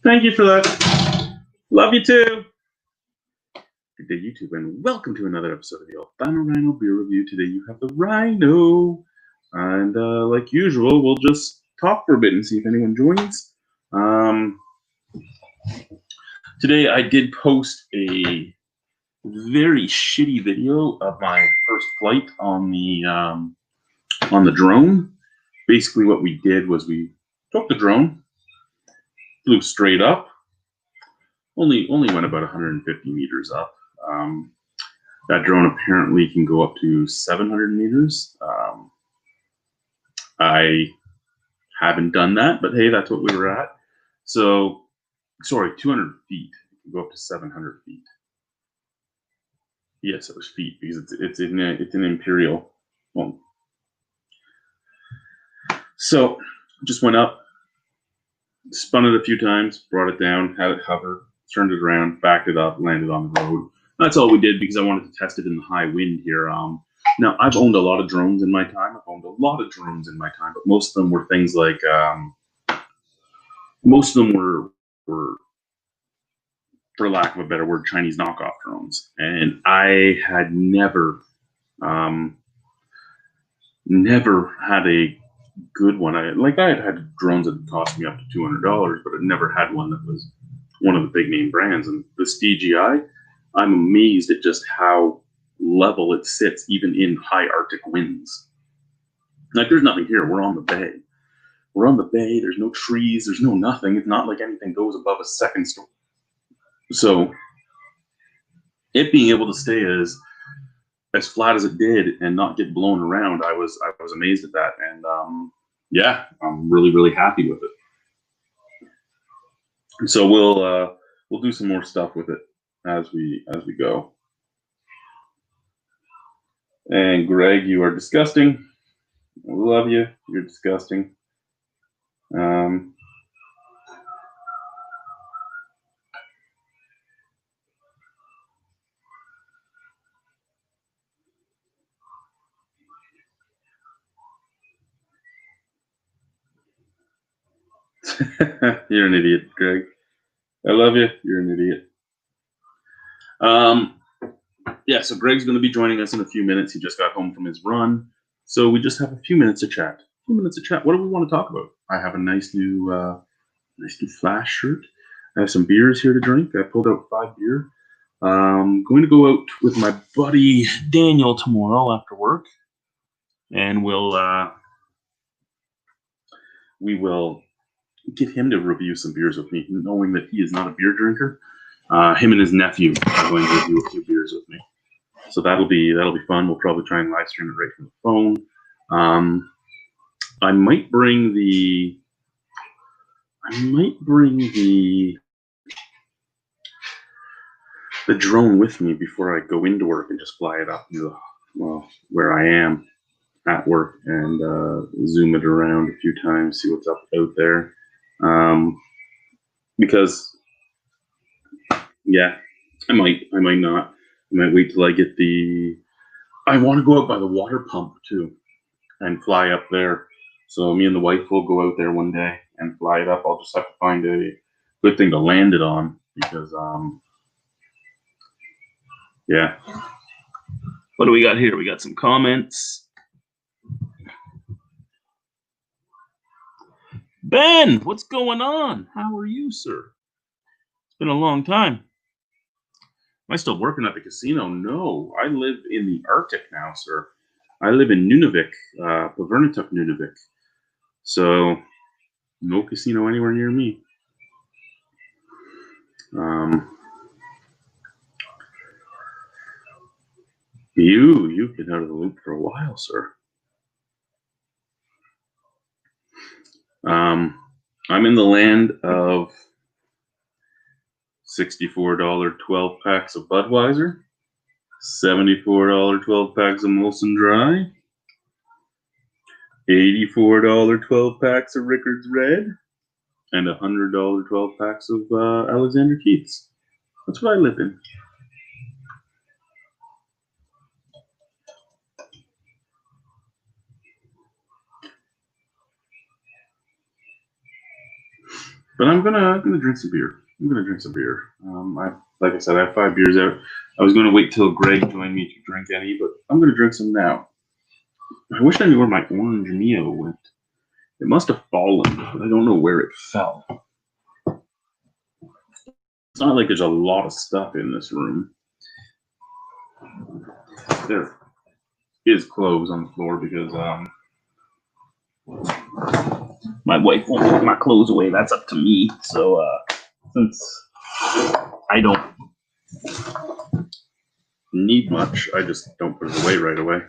Thank you for that. Love you too. Good day, YouTube, and welcome to another episode of the Albino Rhino Beer Review. Today you have the Rhino, and like usual, we'll just talk for a bit and see if anyone joins. Today I did post a very shitty video of my first flight on the drone. Basically, what we did was we took the drone, flew straight up. Only went about 150 meters up. That drone apparently can go up to 700 meters. I haven't done that, but hey, that's what we were at. So, sorry, 200 feet. It can go up to 700 feet. Yes, it was feet because it's an Imperial one. So, just went up, spun it a few times, brought it down, had it hover, turned it around, backed it up, landed on the road. That's all we did because I wanted to test it in the high wind here. Now, I've owned a lot of drones in my time. But most of them were things like, most of them were, for lack of a better word, Chinese knockoff drones. And I had never had a good one. I had drones that cost me up to $200, but I never had one that was one of the big name brands. And this DJI, I'm amazed at just how level it sits, even in high Arctic winds. Like, there's nothing here. We're on the bay. There's no trees. There's no nothing. It's not like anything goes above a second story. So it being able to stay as flat as it did and not get blown around, I was amazed at that. And yeah, I'm really, really happy with it. So we'll do some more stuff with it as we go. And Greg, you are disgusting. I love you. You're disgusting. You're an idiot, Greg. I love you. You're an idiot. Yeah, so Greg's going to be joining us in a few minutes. He just got home from his run. So we just have a few minutes to chat. What do we want to talk about? I have a nice new Flash shirt. I have some beers here to drink. I pulled out 5 beer. I'm going to go out with my buddy Daniel tomorrow after work. And we will get him to review some beers with me, knowing that he is not a beer drinker. Him and his nephew are going to review a few beers with me. So that'll be fun. We'll probably try and live stream it right from the phone. I might bring the drone with me before I go into work and just fly it up to where I am at work and zoom it around a few times, see what's up out there. Because yeah, I might not. I might wait till I get I want to go out by the water pump too and fly up there. So me and the wife will go out there one day and fly it up. I'll just have to find a good thing to land it on because yeah. What do we got here? We got some comments. Ben, what's going on? How are you, sir? It's been a long time. Am I still working at the casino? No, I live in the Arctic now, sir. I live in Nunavik, Pavernatuk, Nunavik. So, no casino anywhere near me. You've been out of the loop for a while, sir. I'm in the land of $64 12 packs of Budweiser, $74 12 packs of Molson Dry, $84 12 packs of Rickard's Red, and $100 12 packs of Alexander Keith's. That's what I live in. But I'm gonna drink some beer. I'm gonna drink some beer. Like I said, I have 5 beers out. I was gonna wait till Greg joined me to drink any, but I'm gonna drink some now. I wish I knew where my orange Mio went. It must have fallen, but I don't know where it fell. It's not like there's a lot of stuff in this room. There is clothes on the floor because my wife won't put my clothes away. That's up to me. So since I don't need much, I just don't put it away right away.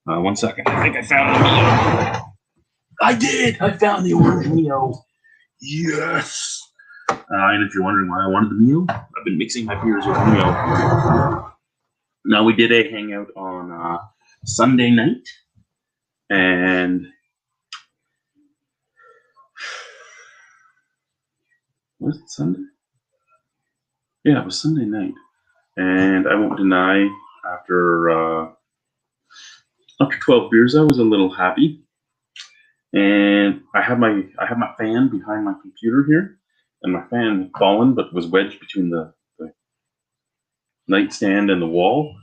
1 second. I think I found the Mio. I did! I found the orange Mio. Yes! And if you're wondering why I wanted the Mio, I've been mixing my beers with Mio. Now, we did a hangout on Sunday night, and was it Sunday? Yeah, it was Sunday night, and I won't deny after 12 beers, I was a little happy, and I have my fan behind my computer here, and my fan had fallen but was wedged between the nightstand and the wall.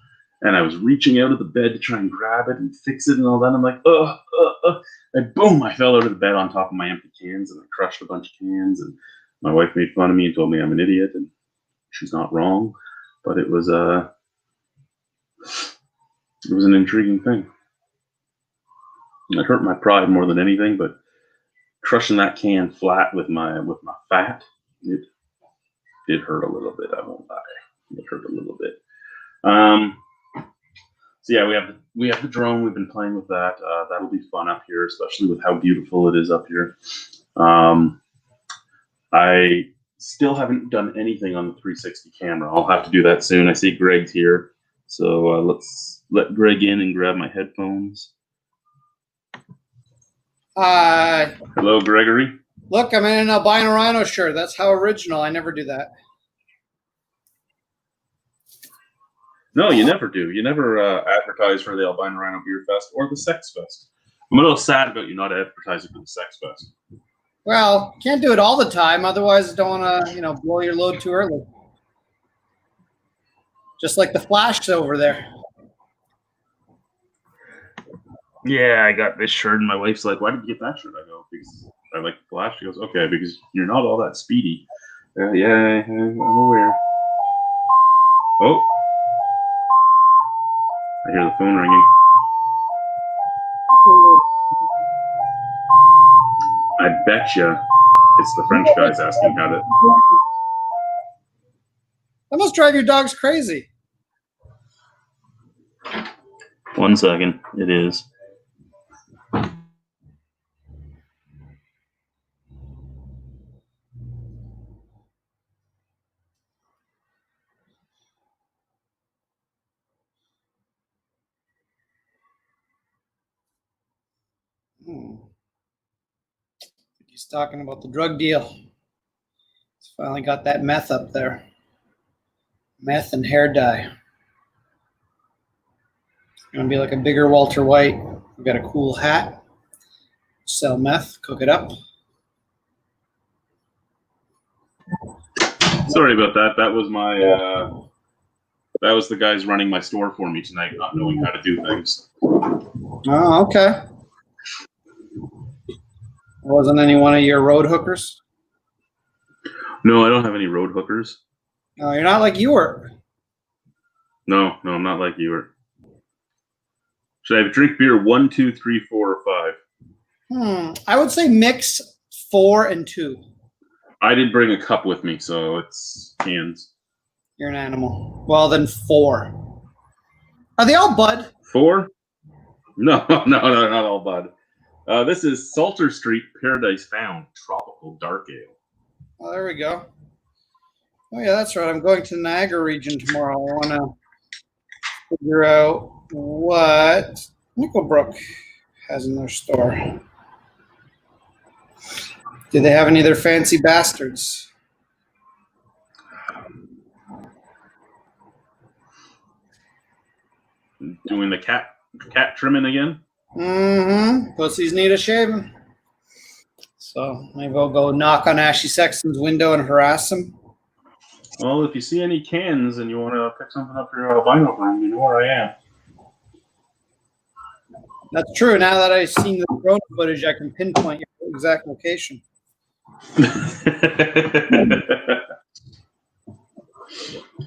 And I was reaching out of the bed to try and grab it and fix it and all that. I'm like, and boom, I fell out of the bed on top of my empty cans and I crushed a bunch of cans. And my wife made fun of me and told me I'm an idiot, and she's not wrong. But it was an intriguing thing. It hurt my pride more than anything, but crushing that can flat with my fat, it did hurt a little bit. I won't lie, it hurt a little bit. So yeah, we have the drone. We've been playing with that. That'll be fun up here, especially with how beautiful it is up here. I still haven't done anything on the 360 camera. I'll have to do that soon. I see Greg's here, so let's let Greg in and grab my headphones. Hello, Gregory. Look, I'm in an albino rhino shirt. That's how original. I never do that. No, you never do. You never advertise for the Albino Rhino Beer Fest or the Sex Fest. I'm a little sad about you not advertising for the Sex Fest. Well, can't do it all the time. Otherwise, I don't want to, blow your load too early. Just like the Flash over there. Yeah, I got this shirt, and my wife's like, "Why did you get that shirt?" I go, "Because I like the Flash." She goes, "Okay, because you're not all that speedy." Yeah, I'm aware. Oh. I hear the phone ringing. I betcha it's the French guys asking how to. That must drive your dogs crazy. 1 second, it is. He's talking about the drug deal. He's finally got that meth up there. Meth and hair dye. It's going to be like a bigger Walter White. We've got a cool hat. Sell meth, cook it up. Sorry about that. That was my that was the guys running my store for me tonight, not knowing how to do things. Oh, okay. Wasn't any one of your road hookers? No, I don't have any road hookers. No, you're not like you were. No, I'm not like you were. Should I drink beer 1, 2, 3, 4, or 5? I would say mix 4 and 2. I did bring a cup with me, so it's cans. You're an animal. Well, then 4. Are they all Bud? 4? No, not all Bud. This is Salter Street Paradise Found Tropical Dark Ale. Oh, there we go. Oh, yeah, that's right. I'm going to the Niagara region tomorrow. I want to figure out what Nickelbrook has in their store. Do they have any of their fancy bastards? Doing the cat trimming again? Mm-hmm. Pussies need a shaving. So maybe I'll go knock on Ashley Sexton's window and harass him. Well, if you see any cans and you want to pick something up for your albino room, you know where I am. That's true. Now that I've seen the drone footage, I can pinpoint your exact location.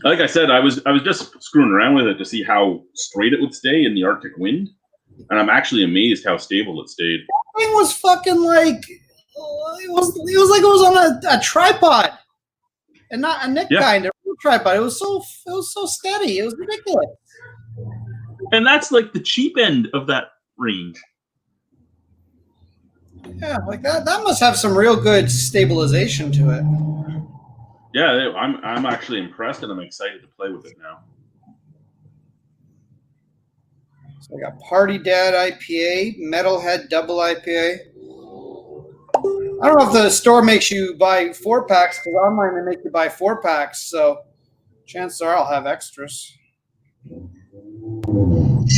Like I said, I was just screwing around with it to see how straight it would stay in the Arctic wind, and I'm actually amazed how stable it stayed. That thing was fucking like it was like it was on a tripod, and not a Nick kind of tripod. It was so steady. It was ridiculous. And that's like the cheap end of that range. Yeah, like that must have some real good stabilization to it. Yeah, I'm actually impressed, and I'm excited to play with it now. So I got Party Dad IPA, Metalhead Double IPA. I don't know if the store makes you buy 4-packs, because online they make you buy 4-packs. So chances are I'll have extras.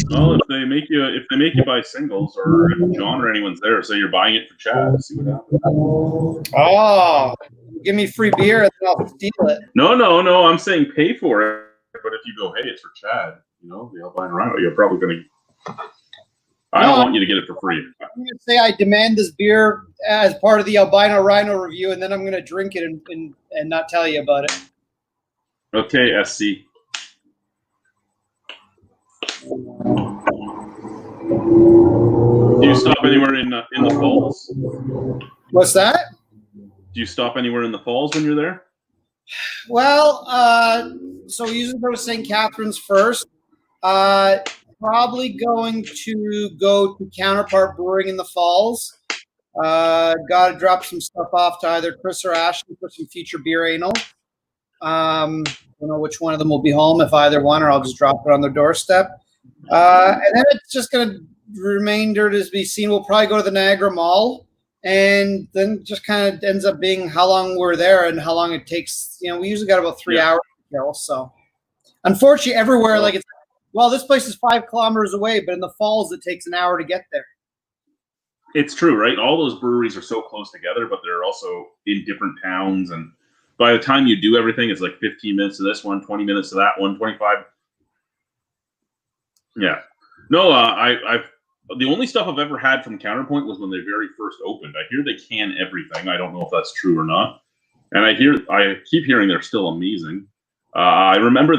Well, if they make you buy singles, or if John or anyone's there, so you're buying it for Chad, see what happens. Oh, give me free beer and then I'll steal it. No. I'm saying pay for it. But if you go, hey, it's for Chad, the albino rhino, you're probably going to. I don't want you to get it for free. I'm going to say I demand this beer as part of the albino rhino review, and then I'm going to drink it and not tell you about it. Okay, SC. Do you stop anywhere in the falls? What's that? Do you stop anywhere in the falls when you're there? Well, so we usually go to St. Catharines first. Probably going to go to Counterpart Brewing in the Falls. Got to drop some stuff off to either Chris or Ashley for some future beer anal. Don't know which one of them will be home, if either one, or I'll just drop it on their doorstep. And then it's just going to remainder to be seen. We'll probably go to the Niagara Mall, and then just kind of ends up being how long we're there and how long it takes. We usually got about 3 hours to kill. So unfortunately, everywhere, this place is 5 kilometers away, but in the falls, it takes an hour to get there. It's true, right? All those breweries are so close together, but they're also in different towns. And by the time you do everything, it's like 15 minutes to this one, 20 minutes to that one, 25. Yeah. No, I've the only stuff I've ever had from Counterpoint was when they very first opened. I hear they can everything. I don't know if that's true or not. And I keep hearing they're still amazing. I remember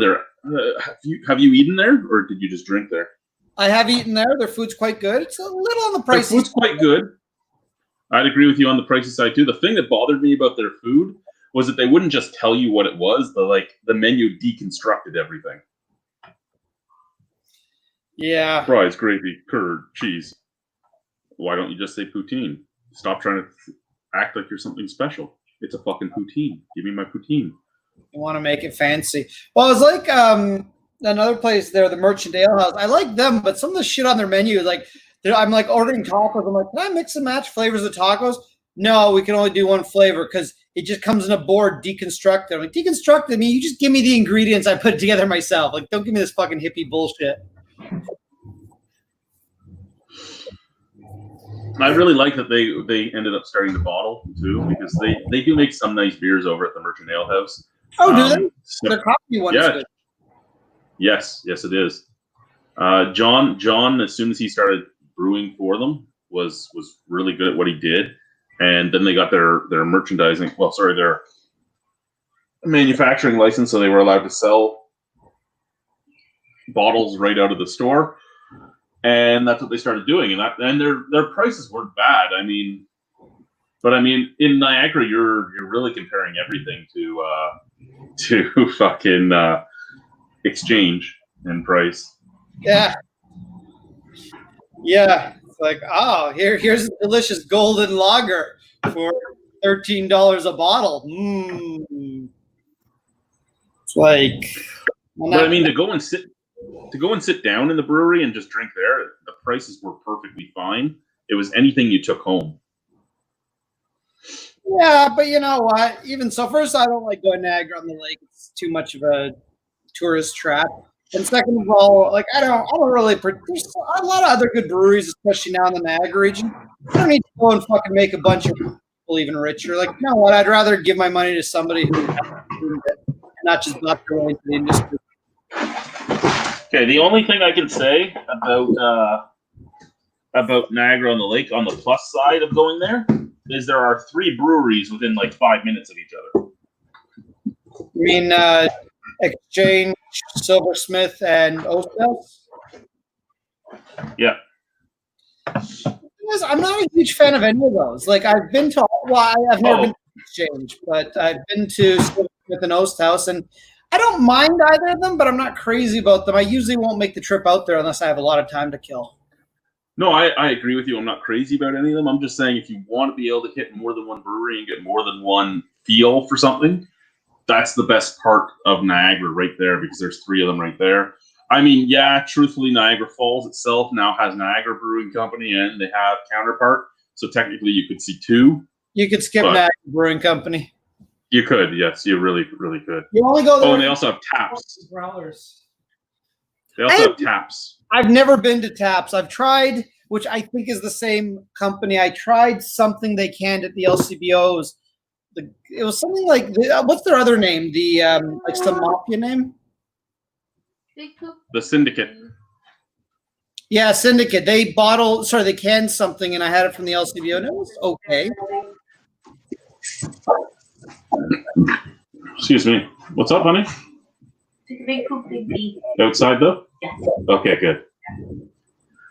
have you eaten there, or did you just drink there? I have eaten there. Their food's quite good. It's a little on the pricey. Their food's quite good. I'd agree with you on the pricey side too. The thing that bothered me about their food was that they wouldn't just tell you what it was. The menu deconstructed everything. Yeah. Fries, gravy, curd, cheese. Why don't you just say poutine? Stop trying to act like you're something special. It's a fucking poutine. Give me my poutine. You want to make it fancy. Well, it's like another place there, the Merchant Ale House. I like them, but some of the shit on their menu, I'm ordering tacos. I'm like, can I mix and match flavors of tacos? No, we can only do one flavor because it just comes in a board deconstructed. I'm like, deconstructed? I mean, you just give me the ingredients. I put it together myself. Like, don't give me this fucking hippie bullshit. I really like that they ended up starting to bottle too, because they do make some nice beers over at the Merchant Ale House. Oh, do they? Their coffee one is good. Yes, it is. John, as soon as he started brewing for them, was really good at what he did, and then they got their their manufacturing license, so they were allowed to sell bottles right out of the store. And that's what they started doing, and their prices weren't bad. In Niagara, you're really comparing everything to fucking exchange and price. Yeah. It's like, here's a delicious golden lager for $13 a bottle. It's like, but to go and sit down in the brewery and just drink there, the prices were perfectly fine. It was anything you took home. Yeah, but you know what? Even so, first, I don't like going Niagara on the Lake. It's too much of a tourist trap. And second of all, I don't really. There's a lot of other good breweries, especially now in the Niagara region. I don't need to go and fucking make a bunch of people even richer. Like, you know what? I'd rather give my money to somebody who not just bought their way into the industry. Okay, the only thing I can say about Niagara on the Lake on the plus side of going there is there are 3 breweries within like 5 minutes of each other. You mean Exchange, Silversmith, and Ostels? Yeah. I'm not a huge fan of any of those. Like, I've been to, I've never been to Exchange, but I've been to Silversmith and Osthouse, and I don't mind either of them, but I'm not crazy about them. I usually won't make the trip out there unless I have a lot of time to kill. No, I agree with you. I'm not crazy about any of them. I'm just saying if you want to be able to hit more than one brewery and get more than one feel for something, that's the best part of Niagara right there because there's 3 of them right there. I mean, yeah, truthfully, Niagara Falls itself now has Niagara Brewing Company and they have Counterpart. So technically you could see 2. You could skip Niagara Brewing Company. You could, yes. You really, really could. You only go there. Oh, and they also have Taps. Growlers. They also have Taps. I've never been to Taps. I've tried, which I think is the same company. I tried something they canned at the LCBOs. It was something like, what's their other name? Like some mafia name? The Syndicate. Yeah, Syndicate. They canned something, and I had it from the LCBO, and it was okay. Excuse me. What's up, honey? Outside though? Yes. Okay, good.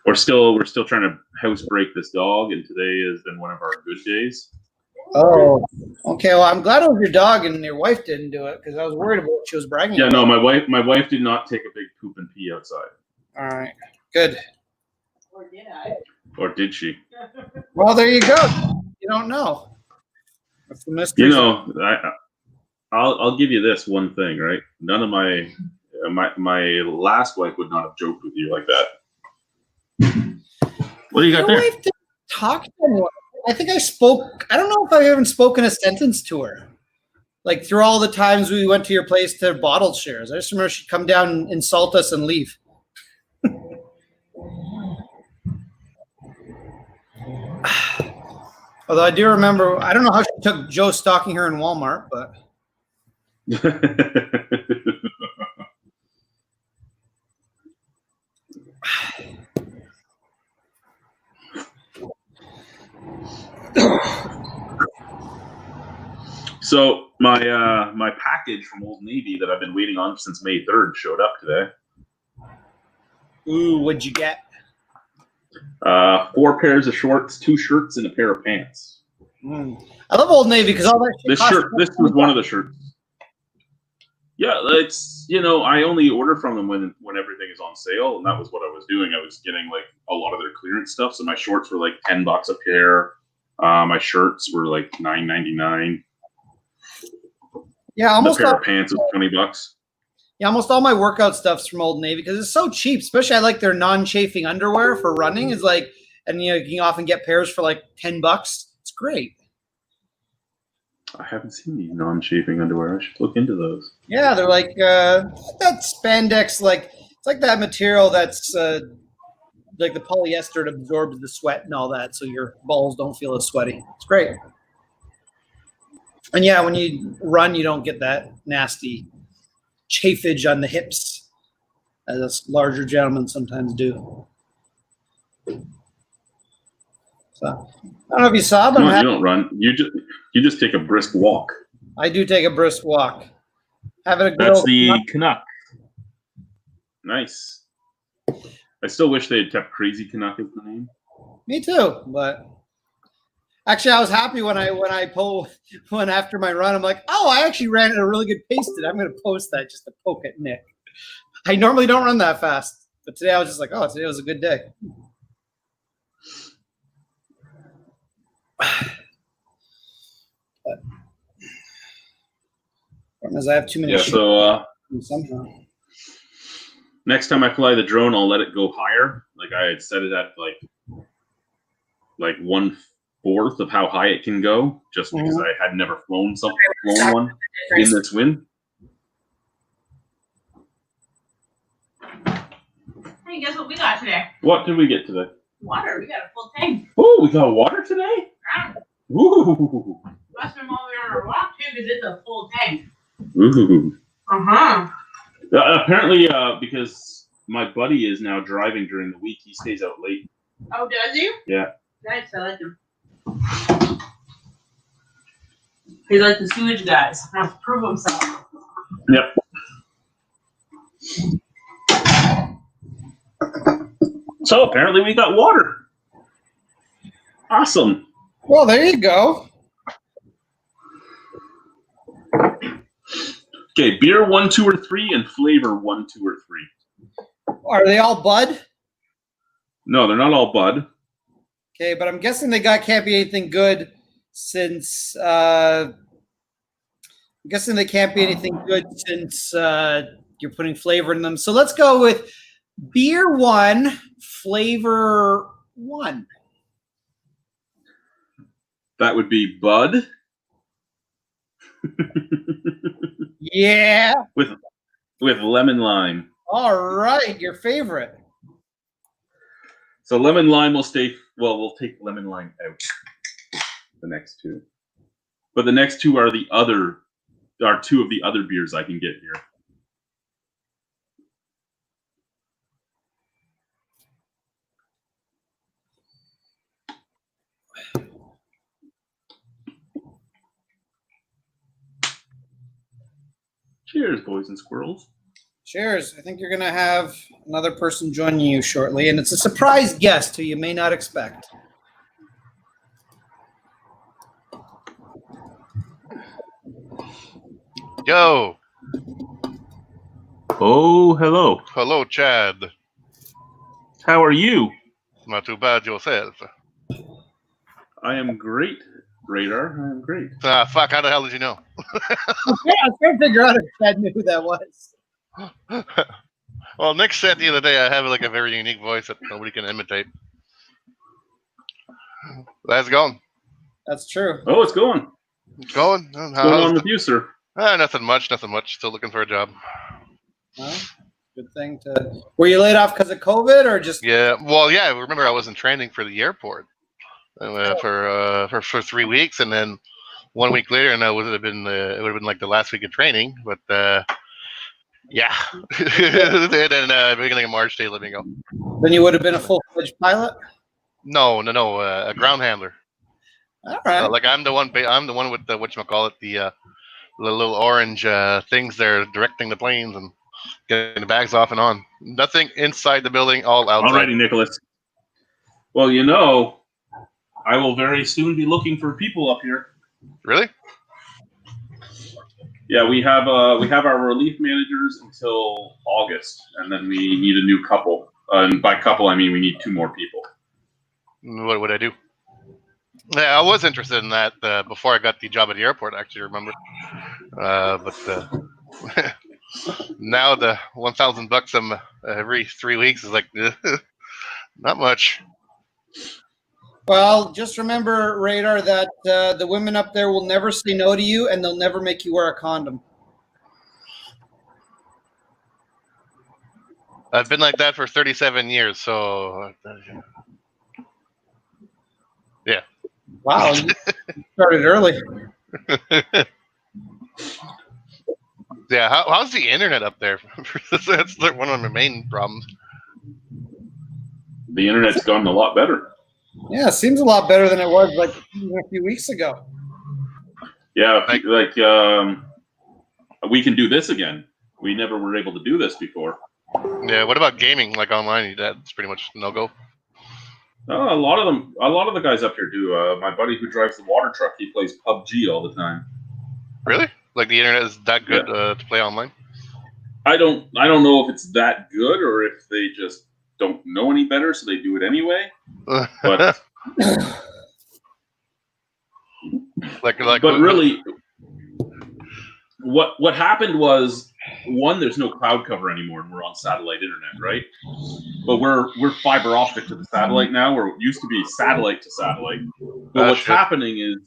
We're still trying to housebreak this dog, and today has been one of our good days. Oh, okay. Well, I'm glad it was your dog and your wife didn't do it because I was worried about what she was bragging about. Yeah, no, my wife did not take a big poop and pee outside. All right, good. Or did I? Or did she? Well, there you go. You don't know. That's the mystery. You know, I'll give you this one thing, right? None of my last wife would not have joked with you like that. What do you got there? Wife didn't talk to anyone. I think I spoke. I don't know if I've even spoken a sentence to her. Like through all the times we went to your place to bottle shares, I just remember she'd come down and insult us and leave. Although I do remember, I don't know how she took Joe stalking her in Walmart, but. So my package from Old Navy that I've been waiting on since May 3rd showed up today. Ooh, what'd you get? 4 pairs of shorts, 2 shirts, and a pair of pants. I love Old Navy because all that shit. This was one of the shirts. Yeah, it's, I only order from them when everything is on sale, and that was what I was doing. I was getting like a lot of their clearance stuff. So my shorts were like $10 a pair. My shirts were like $9.99. Yeah, almost the pair of pants was $20. Yeah, almost all my workout stuff's from Old Navy because it's so cheap. Especially I like their non-chafing underwear for running. Is like, and you can often get pairs for like $10. It's great. I haven't seen these non-chafing underwear. I should look into those. Yeah, they're like that spandex, like it's like that material that's like the polyester that absorbs the sweat and all that, so your balls don't feel as sweaty. It's great. And yeah, when you run, you don't get that nasty chafage on the hips, as us larger gentlemen sometimes do. So I don't know if you saw, but you don't run. You just take a brisk walk. I do take a brisk walk. Having a good That's old the Canuck. Nice. I still wish they had kept Crazy Canuck as the name. Me too, but actually, I was happy when after my run, I'm like, oh, I actually ran at a really good pace today. I'm going to post that just to poke at Nick. I normally don't run that fast, but today I was just like, oh, today was a good day. As I have too many. Yeah, so somehow. Next time I fly the drone, I'll let it go higher. Like I had set it at like 1/4 of how high it can go, just because I had never flown one in this wind. Hey, guess what we got today? What did we get today? Water. We got a full tank. Oh, we got water today? Yeah. Ooh. Must have been while we were on a walk too, because it's a full tank. Ooh. Uh-huh. Apparently, because my buddy is now driving during the week, he stays out late. Oh, does he? Yeah. Nice, I like him. He's like the sewage guys. Has to prove himself. Yep. So apparently we got water. Awesome. Well, there you go. Okay, beer 1, 2, or 3, and flavor 1, 2, or 3. Are they all Bud? No, they're not all Bud. Okay, but I'm guessing they can't be anything good since you're putting flavor in them. So let's go with beer 1, flavor 1. That would be Bud. Yeah. With lemon lime. All right, your favorite. So lemon lime will stay. Well, we'll take lemon lime out. The next two, but the next two are two of the other beers I can get here. Cheers, boys and squirrels. Cheers. I think you're going to have another person joining you shortly, and it's a surprise guest who you may not expect. Yo. Oh, hello. Hello, Chad. How are you? Not too bad yourself. I am great, Radar. I am great. Fuck, how the hell did you know? Yeah, I was trying to figure out if Chad knew who that was. Well, Nick said the other day I have like a very unique voice that nobody can imitate. How's it going? That's true. Oh, it's going. It's going? What's going on with you, sir? Nothing much. Still looking for a job. Well, good thing to. Were you laid off because of COVID or just? Yeah. Well, yeah. Remember, I was in training for the airport for 3 weeks, and then 1 week later, and it would have been like the last week of training. But yeah, then beginning of March, they let me go. Then you would have been a full-fledged pilot. No, a ground handler. All right. Like I'm the one with the whatchamacallit, the little orange things there directing the planes and getting the bags off and on. Nothing inside the building, all outside. Alrighty, Nicholas. Well, I will very soon be looking for people up here. Really? Yeah, we have our relief managers until August, and then we need a new couple. And by couple, I mean we need 2 more people. What would I do? Yeah, I was interested in that before I got the job at the airport. Actually, remember, but now the $1,000 every 3 weeks is like not much. Well, just remember, Radar, that the women up there will never say no to you, and they'll never make you wear a condom. I've been like that for 37 years, so yeah. Wow, you started early. Yeah, how's the internet up there? That's like one of my main problems. The internet's gotten a lot better. Yeah, it seems a lot better than it was like a few weeks ago. Yeah, we can do this again. We never were able to do this before. Yeah, what about gaming, like online? That's pretty much no go. A lot of the guys up here do. My buddy who drives the water truck, he plays PUBG all the time. Really? Like the internet is that good to play online? I don't know if it's that good or if they just don't know any better, so they do it anyway. But like but really, what happened was, one, there's no cloud cover anymore, and we're on satellite internet, right? But we're fiber optic to the satellite now, where it used to be satellite to satellite. But what's happening is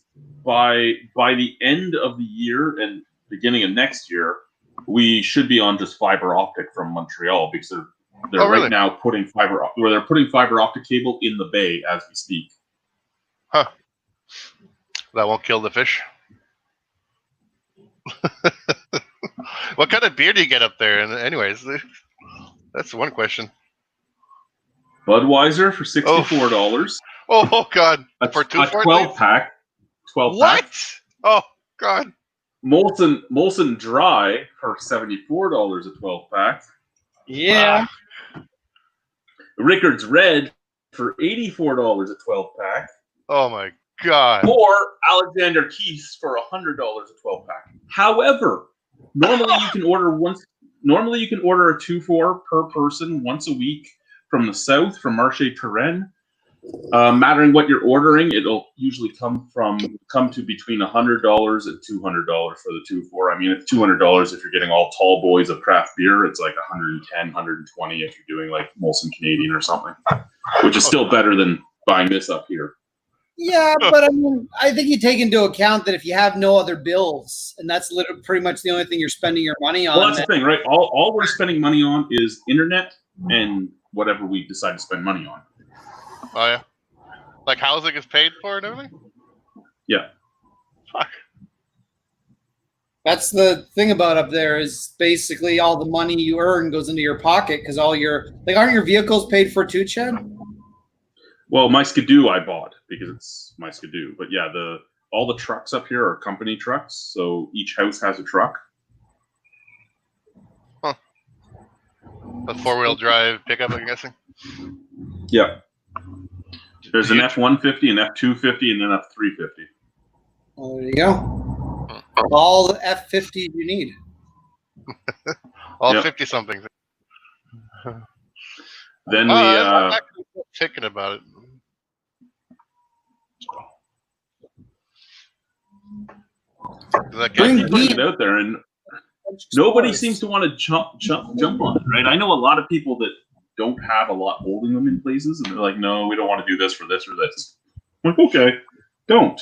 by the end of the year and beginning of next year, we should be on just fiber optic from Montreal, because they're really? right now putting fiber optic cable in the bay as we speak. Huh. That won't kill the fish. What kind of beer do you get up there? And anyways, that's one question. Budweiser for $64. Oh God! A, For a 2 12 pack. 12 What? pack. Oh God! Molson Dry for $74 a 12 pack. Yeah. Rickard's Red for $84 a 12 pack. Oh my God! Or Alexander Keith's for $100 a 12 pack. However, normally you can order once. Normally you can order a 2-4 per person once a week from the south, from Marché Turenne. Mattering what you're ordering, it'll usually come to between $100 and $200 for the 2-4. I mean, it's $200 if you're getting all tall boys of craft beer. It's like $110, $120 if you're doing like Molson Canadian or something, which is still better than buying this up here. Yeah, but I mean, I think you take into account that if you have no other bills, and that's literally pretty much the only thing you're spending your money on. Well, that's the thing, right? All we're spending money on is internet and whatever we decide to spend money on. Oh yeah, like housing is paid for and everything. Yeah. Fuck. That's the thing about up there is basically all the money you earn goes into your pocket because all your aren't your vehicles paid for too, Chad? Well, my Skidoo I bought because it's my Skidoo. But yeah, all the trucks up here are company trucks, so each house has a truck. Huh. A 4-wheel drive pickup, I'm guessing. Yeah. There's an F-150, an F-250, and an F-350. Well, there you go. All the F-50s you need. All Yep. 50-somethings. Then I'm actually thinking about it. Bring keep putting it out there, and nobody seems to want to jump on it, right? I know a lot of people that don't have a lot holding them in places, and they're like, no, we don't want to do this for this or this. I'm like, okay, don't.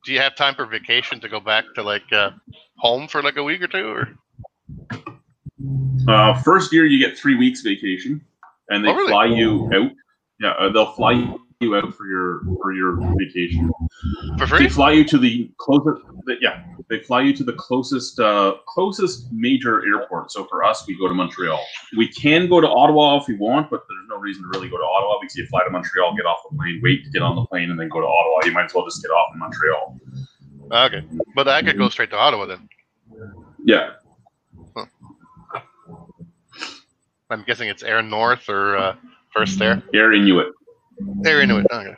Do you have time for vacation to go back to like home for like a week or two? Or First year you get 3 weeks vacation, and they really? fly you out. Yeah, they'll fly you out for your vacation. For free? They fly you to the closest. They fly you to the closest major airport. So for us, we go to Montreal. We can go to Ottawa if we want, but there's no reason to really go to Ottawa because you fly to Montreal, get off the plane, wait to get on the plane, and then go to Ottawa. You might as well just get off in Montreal. Okay, but I could go straight to Ottawa then. Yeah. Huh. I'm guessing it's Air North or First Air. Air Inuit. Air Inuit. Okay.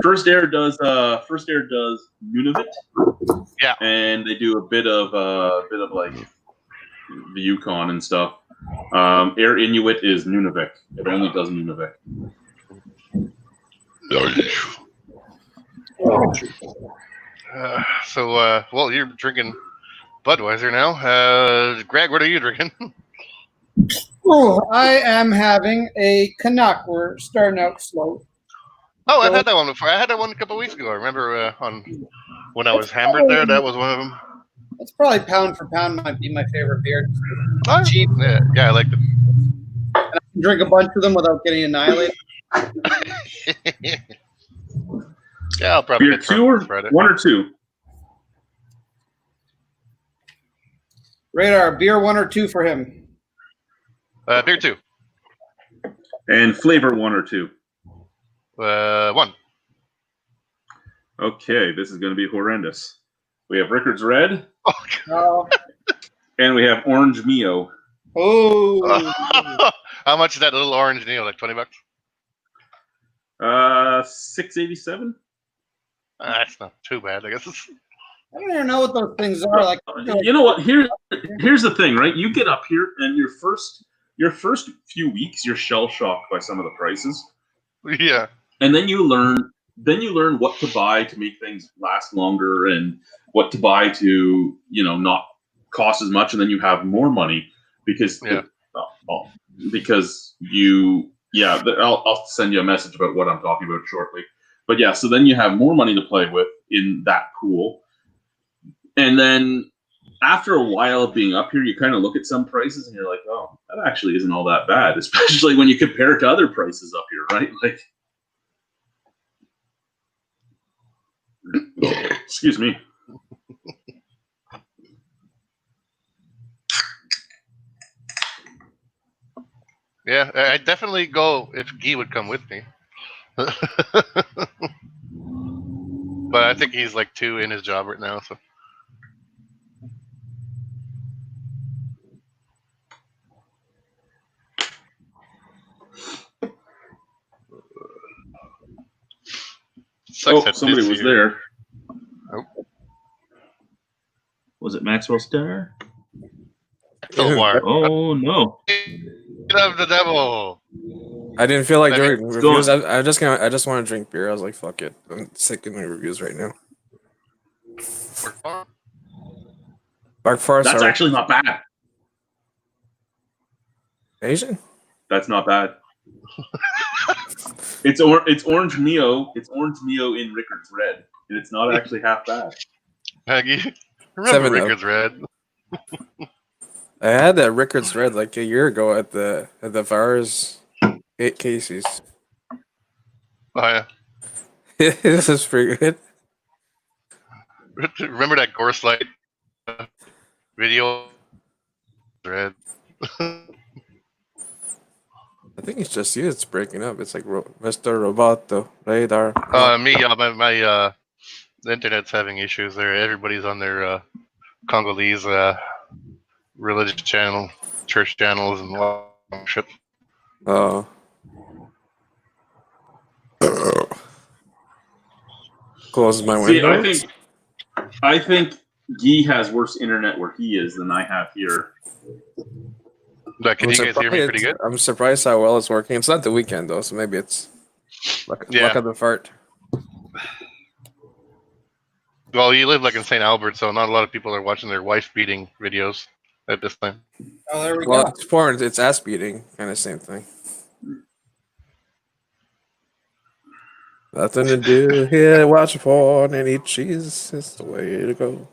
First Air does Nunavut. Yeah. And they do a bit of like the Yukon and stuff. Air Inuit is Nunavut. It only does Nunavut. Well, you're drinking Budweiser now. Greg, what are you drinking? Oh, I am having a Canuck. We're starting out slow. Oh, I've had that one before. I had that one a couple of weeks ago. I remember when I was hammered there. That was one of them. It's probably pound for pound might be my favorite beer. Oh, Cheap. Yeah, I like them. And I can drink a bunch of them without getting annihilated. Yeah, I'll probably Beer get 2 or Friday. 1 or 2? Radar, beer 1 or 2 for him. Beer 2. And flavor 1 or 2? 1. Okay, this is going to be horrendous. We have Rickard's Red, Oh. and we have Orange Mio. Oh. How much is that little orange Neo? Like $20? $6.87. That's not too bad, I guess. I don't even know what those things are. Like, You know what? Here's the thing, right? You get up here, and your first few weeks, you're shell shocked by some of the prices, Yeah. and then you learn what to buy to make things last longer, and what to buy to not cost as much, and then you have more money because I'll send you a message about what I'm talking about shortly. But yeah, so then you have more money to play with in that pool. And then after a while of being up here, you kind of look at some prices and you're like, oh, that actually isn't all that bad, especially when you compare it to other prices up here, right? Like, Excuse me. Yeah, I'd definitely go if Guy would come with me. But I think he's like too in his job right now. So sucks that Somebody this was year- there. Was it Maxwell Star? So war. Oh no! Get of the devil. I didn't feel like I mean, doing reviews. I just want to drink beer. I was like, fuck it. I'm sick of my reviews right now. Bark Forest. That's actually not bad. Asian. That's not bad. It's orange Mio. It's orange Mio in Rickard's Red, and it's not actually half bad. Maggie, remember 7-Up. Rickard's Red? I had that Rickard's Red like a year ago at the VARs 8 Casey's. Oh yeah. This is pretty good. Remember that Gore Slide video? Red. I think it's just you. It's breaking up. It's like Mr. Roboto radar. Me, my the internet's having issues there. Everybody's on their Congolese religious channel, church channels, and all that shit. Oh. Close my See, window. I think Guy has worse internet where he is than I have here. Can you guys hear me pretty good? I'm surprised how well it's working. It's not the weekend though, so maybe it's luck of the fart. Well, you live like in St. Albert, so not a lot of people are watching their wife beating videos at this time. Oh, there we Well, go. it's porn. It's ass beating, kind of same thing. Nothing to do here. Watch porn and eat cheese. It's the way to go.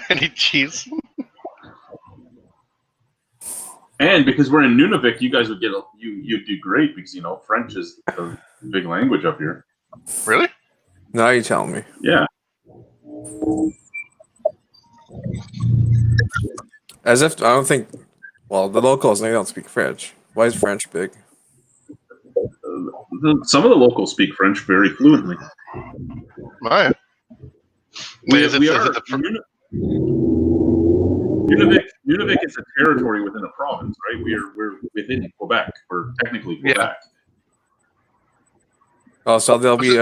Any cheese? And because we're in Nunavik, you guys would get you'd do great because French is a big language up here. Really? Now you tell me. Yeah. As if I don't think. Well, the locals they don't speak French. Why is French big? Some of the locals speak French very fluently. Right. Nunavik is a territory within a province, right? We're within Quebec. We're technically Quebec. Oh, so they'll be.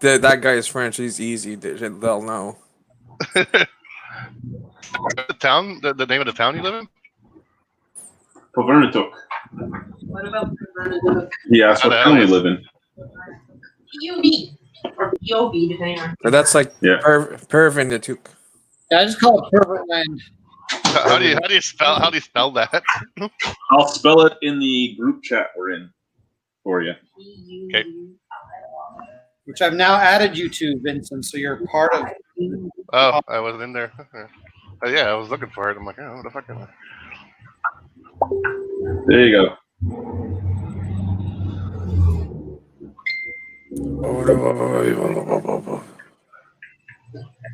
That guy is French. He's easy. They'll know. The town, the name of the town you live in? Povernituk. What about Perverted? Yeah, that's what town we live in. PUB or POB, depending on. But that's like Yeah. Pervinituk. Yeah, I just call it Pervert Land. How do you spell that? I'll spell it in the group chat we're in for you. Okay. Which I've now added you to, Vincent, so you're part of. Oh, I wasn't in there. Yeah, I was looking for it. I'm like, oh, what the fuck am I? There you go.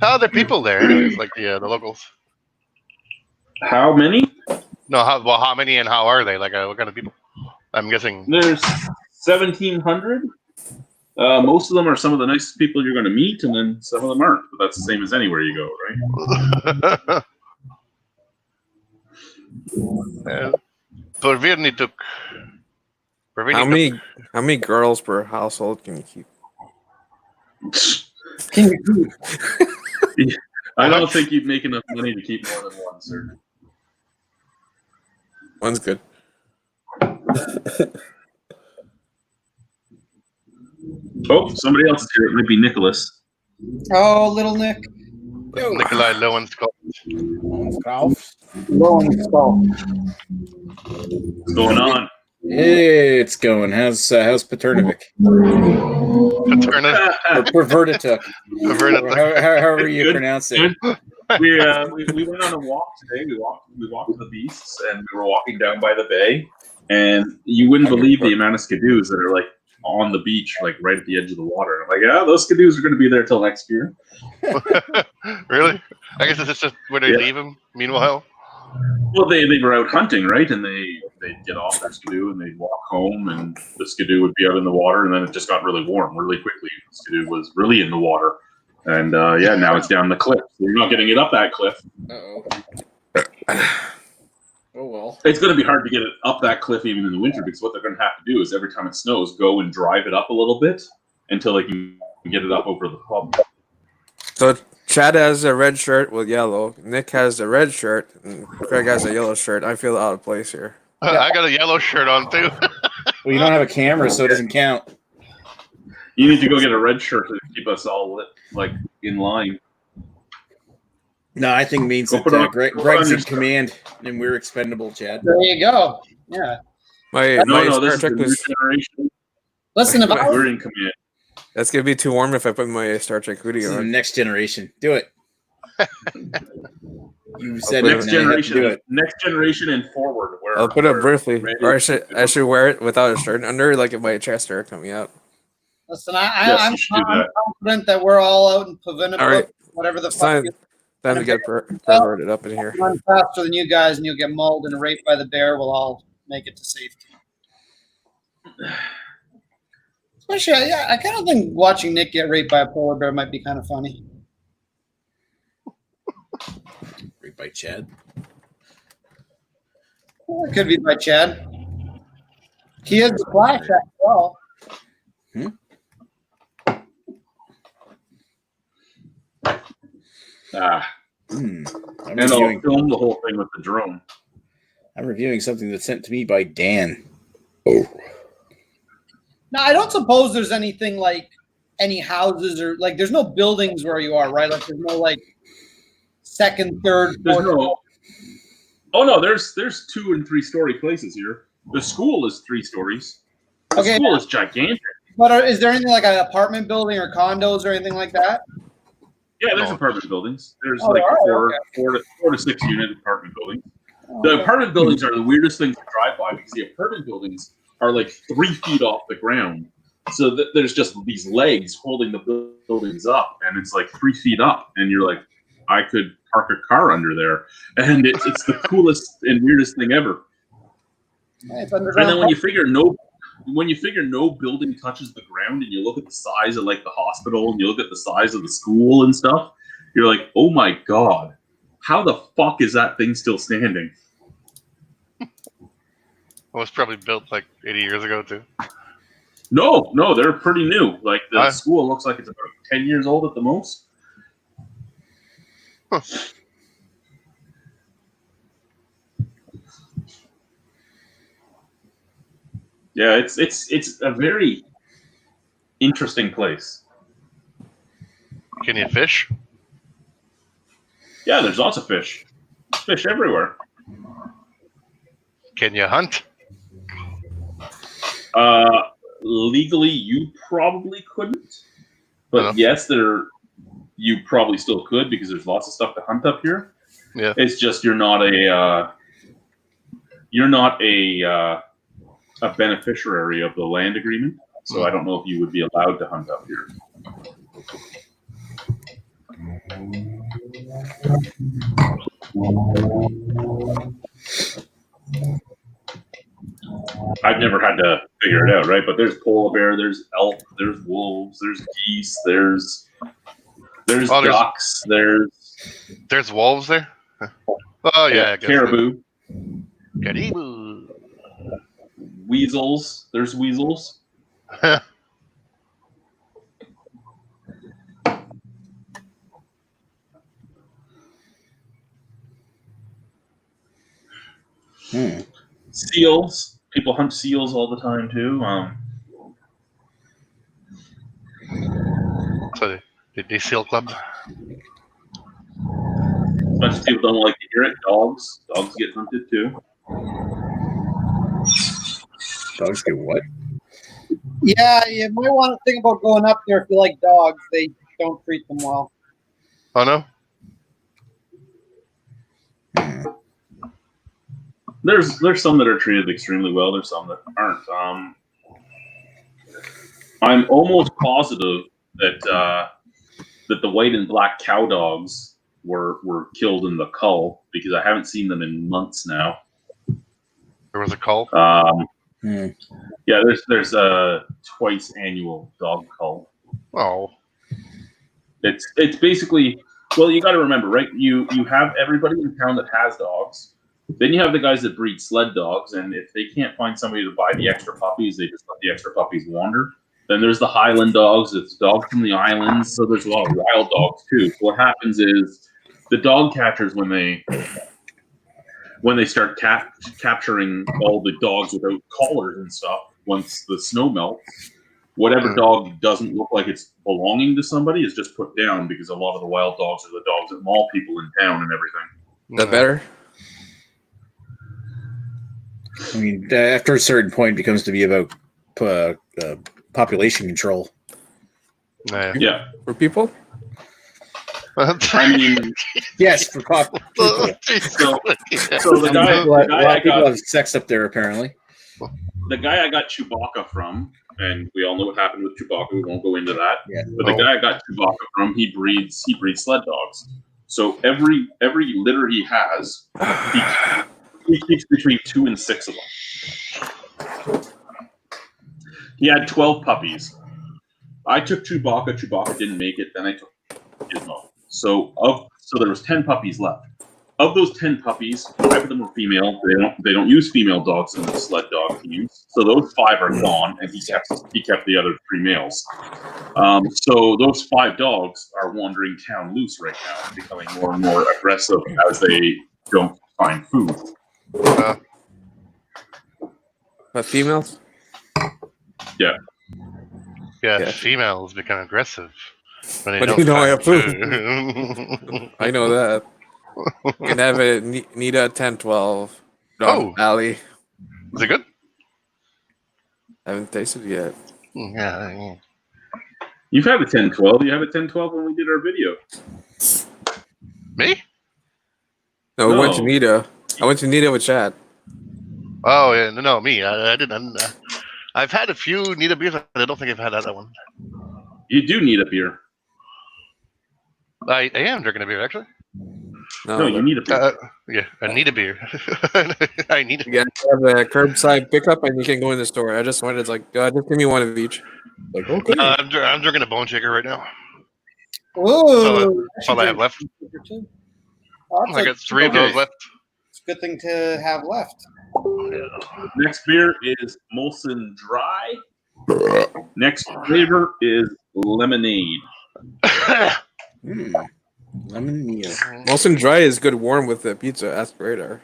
How are the people there? Anyways, like the locals. How many? No, how many and how are they? Like, what kind of people? I'm guessing. There's 1,700. Most of them are some of the nicest people you're going to meet, and then some of them aren't. But that's the same as anywhere you go, right? Pervernituk. How many girls per household can you keep? I don't think you'd make enough money to keep more than one, sir. One's good. Oh, somebody else is here. It might be Nicholas. Oh, little Nick. Nikolai Lowenskopf. What's going on? Hey, it's going. How's Paternovic? Paterna. Or Pervertituk. Pervertituk. However you Good. pronounce it. We went on a walk today. We walked to the beasts, and we were walking down by the bay. And you wouldn't believe the amount of skidoos that are like on the beach, like right at the edge of the water. I'm like, yeah, those canoes are going to be there till next year. Really? I guess it's just where they Yeah. leave them. Meanwhile, Well, they were out hunting, right? And they'd get off their skidoo and they'd walk home, and the skidoo would be out in the water, and then it just got really warm really quickly. The skidoo was really in the water, and now it's down the cliff. So you're not getting it up that cliff. Uh-oh. Oh, well. It's going to be hard to get it up that cliff even in the winter, because what they're going to have to do is every time it snows, go and drive it up a little bit until they can get it up over the pub. So Chad has a red shirt with yellow. Nick has a red shirt, and Craig has a yellow shirt. I feel out of place here. I got a yellow shirt on too. Well, you don't have a camera, so it doesn't count. You need to go get a red shirt to keep us all in line. No, I think it means that Greg's in command and we're expendable, Chad. There you go. Yeah. My No, Star this is the Trek new was. generation. Listen, if I We're was, in command. That's gonna be too warm if I put my Star Trek hoodie This is the on. next generation. Do it. You said put it, Next now you have to generation, do it. next generation and forward. Where I'll put it briefly, ready. or I should wear it without a shirt under, like if my chest hair coming out. listen, Yes, I'm you should do that. confident that we're all out in Pavinipuk, All right. whatever the It's fuck. time to get perverted up in here. Run faster than you guys, and you'll get mauled and raped by the bear. We'll all make it to safety. Especially, yeah, I kind of think watching Nick get raped by a polar bear might be kind of funny. Right by Chad. Or it could be by Chad. He has the flash as well. I'm And I'll reviewing, film the whole thing with the drone. I'm reviewing something that's sent to me by Dan. Now, I don't suppose there's anything like any houses or like there's no buildings where you are, right? Like there's no like second, third, There's fourth. no. Oh no, there's 2 and 3 story places here. The school is 3 stories. The Okay. school is gigantic. But is there anything like an apartment building or condos or anything like that? Yeah, there's apartment buildings. There's Oh, like there are, four to 6 unit apartment buildings. Oh, The okay. apartment buildings are the weirdest things to drive by, because the apartment buildings are like 3 feet off the ground. So there's just these legs holding the buildings up, and it's like 3 feet up, and you're like, I could park a car under there, and it's the coolest and weirdest thing ever. It's And underground. then when you figure no building touches the ground, and you look at the size of like the hospital, and you look at the size of the school and stuff, you're like, oh my god, how the fuck is that thing still standing? It was probably built like 80 years ago too. No, they're pretty new. Like the Huh? school looks like it's about 10 years old at the most. Huh. Yeah, it's a very interesting place. Can you fish? Yeah, there's lots of fish. Fish everywhere. Can you hunt? Legally, you probably couldn't, but No. yes, you probably still could, because there's lots of stuff to hunt up here. Yeah. It's just you're not a beneficiary of the land agreement, so I don't know if you would be allowed to hunt up here. I've never had to figure it out, right? But there's polar bear, there's elk, there's wolves, there's geese, there's ducks, There's wolves there. Oh yeah, I guess. caribou, Caribou. weasels. There's weasels. Seals. People hunt seals all the time too. So the seal club. A bunch of people don't like to hear it. Dogs get hunted too. Dogs do what? Yeah, you might want to think about going up there if you like dogs. They don't treat them well. Oh no. There's some that are treated extremely well. There's some that aren't. I'm almost positive that that the white and black cow dogs were killed in the cull because I haven't seen them in months now. There was a call. Yeah, there's a twice annual dog cull. Oh. It's basically, well, you got to remember, right? You have everybody in town that has dogs. Then you have the guys that breed sled dogs, and if they can't find somebody to buy the extra puppies, they just let the extra puppies wander. Then there's the Highland dogs. It's dogs from the islands, so there's a lot of wild dogs too. So what happens is the dog catchers when they start capturing all the dogs without collars and stuff, once the snow melts, whatever dog doesn't look like it's belonging to somebody is just put down because a lot of the wild dogs are the dogs that maul people in town and everything. That better? I mean, after a certain point, it becomes to be about population control. Yeah. For people? I mean, yes, for people. So the A guy lot I of people got have sex up there, apparently. the guy I got Chewbacca from, and we all know what happened with Chewbacca. We won't go into that. Yeah. But the guy I got Chewbacca from, he breeds sled dogs. So every litter he has, he keeps between 2 and 6 of them. He had 12 puppies. I took Chewbacca. Chewbacca didn't make it. Then I took Gizmo. So there was 10 puppies left. Of those 10 puppies, 5 of them were female. They don't use female dogs in the sled dog teams. So those 5 are gone, and he kept the other 3 males. So those 5 dogs are wandering town loose right now, and becoming more and more aggressive as they don't find food. But females? Yeah. Yeah, females become aggressive. When But don't you know I find have food. I know that. You can have a Nita 10-12. Oh. Alley. Is it good? Haven't tasted it yet. Yeah. You've had a 10-12. You had a 10-12 when we did our video. Me? No, we went to Nita. I went to Nita with Chad. Oh, yeah. No, me. I didn't. I've had a few Nita beers, but I don't think I've had that one. You do need a beer. I am drinking a beer, actually. No, you need a beer. Yeah, I need a beer. I need a beer. You have a curbside pickup and you can go in the store. I just wanted, it's like, just give me one of each. Like, okay. No, I'm drinking a bone shaker right now. Whoa! That's all I have left. I got 3 of those left. It's a good thing to have left. Next beer is Molson Dry. Next flavor is lemonade. Lemonade. Molson Dry is good warm with the pizza. Ask Radar.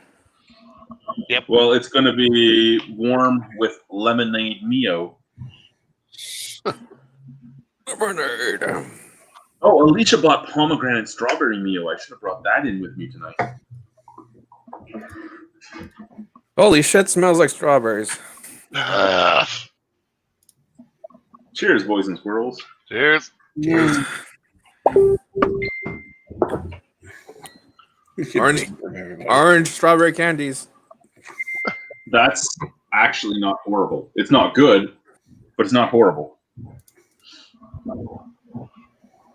Yep. Well, it's going to be warm with lemonade Mio. Lemonade. Oh, Alicia bought pomegranate strawberry Mio. I should have brought that in with me tonight. Holy shit, smells like strawberries. Cheers, boys and squirrels. Cheers. Orange strawberry candies. That's actually not horrible. It's not good, but it's not horrible.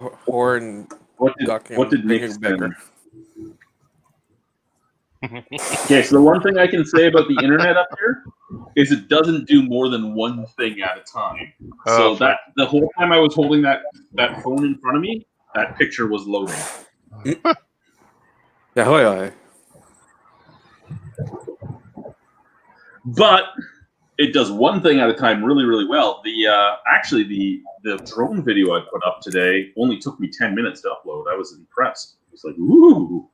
Horn. What did Nick spend? Okay, so the one thing I can say about the internet up here is it doesn't do more than one thing at a time. So that the whole time I was holding that phone in front of me, that picture was loading. Yeah. But it does one thing at a time really, really well. The drone video I put up today only took me 10 minutes to upload. I was impressed. I was like, ooh.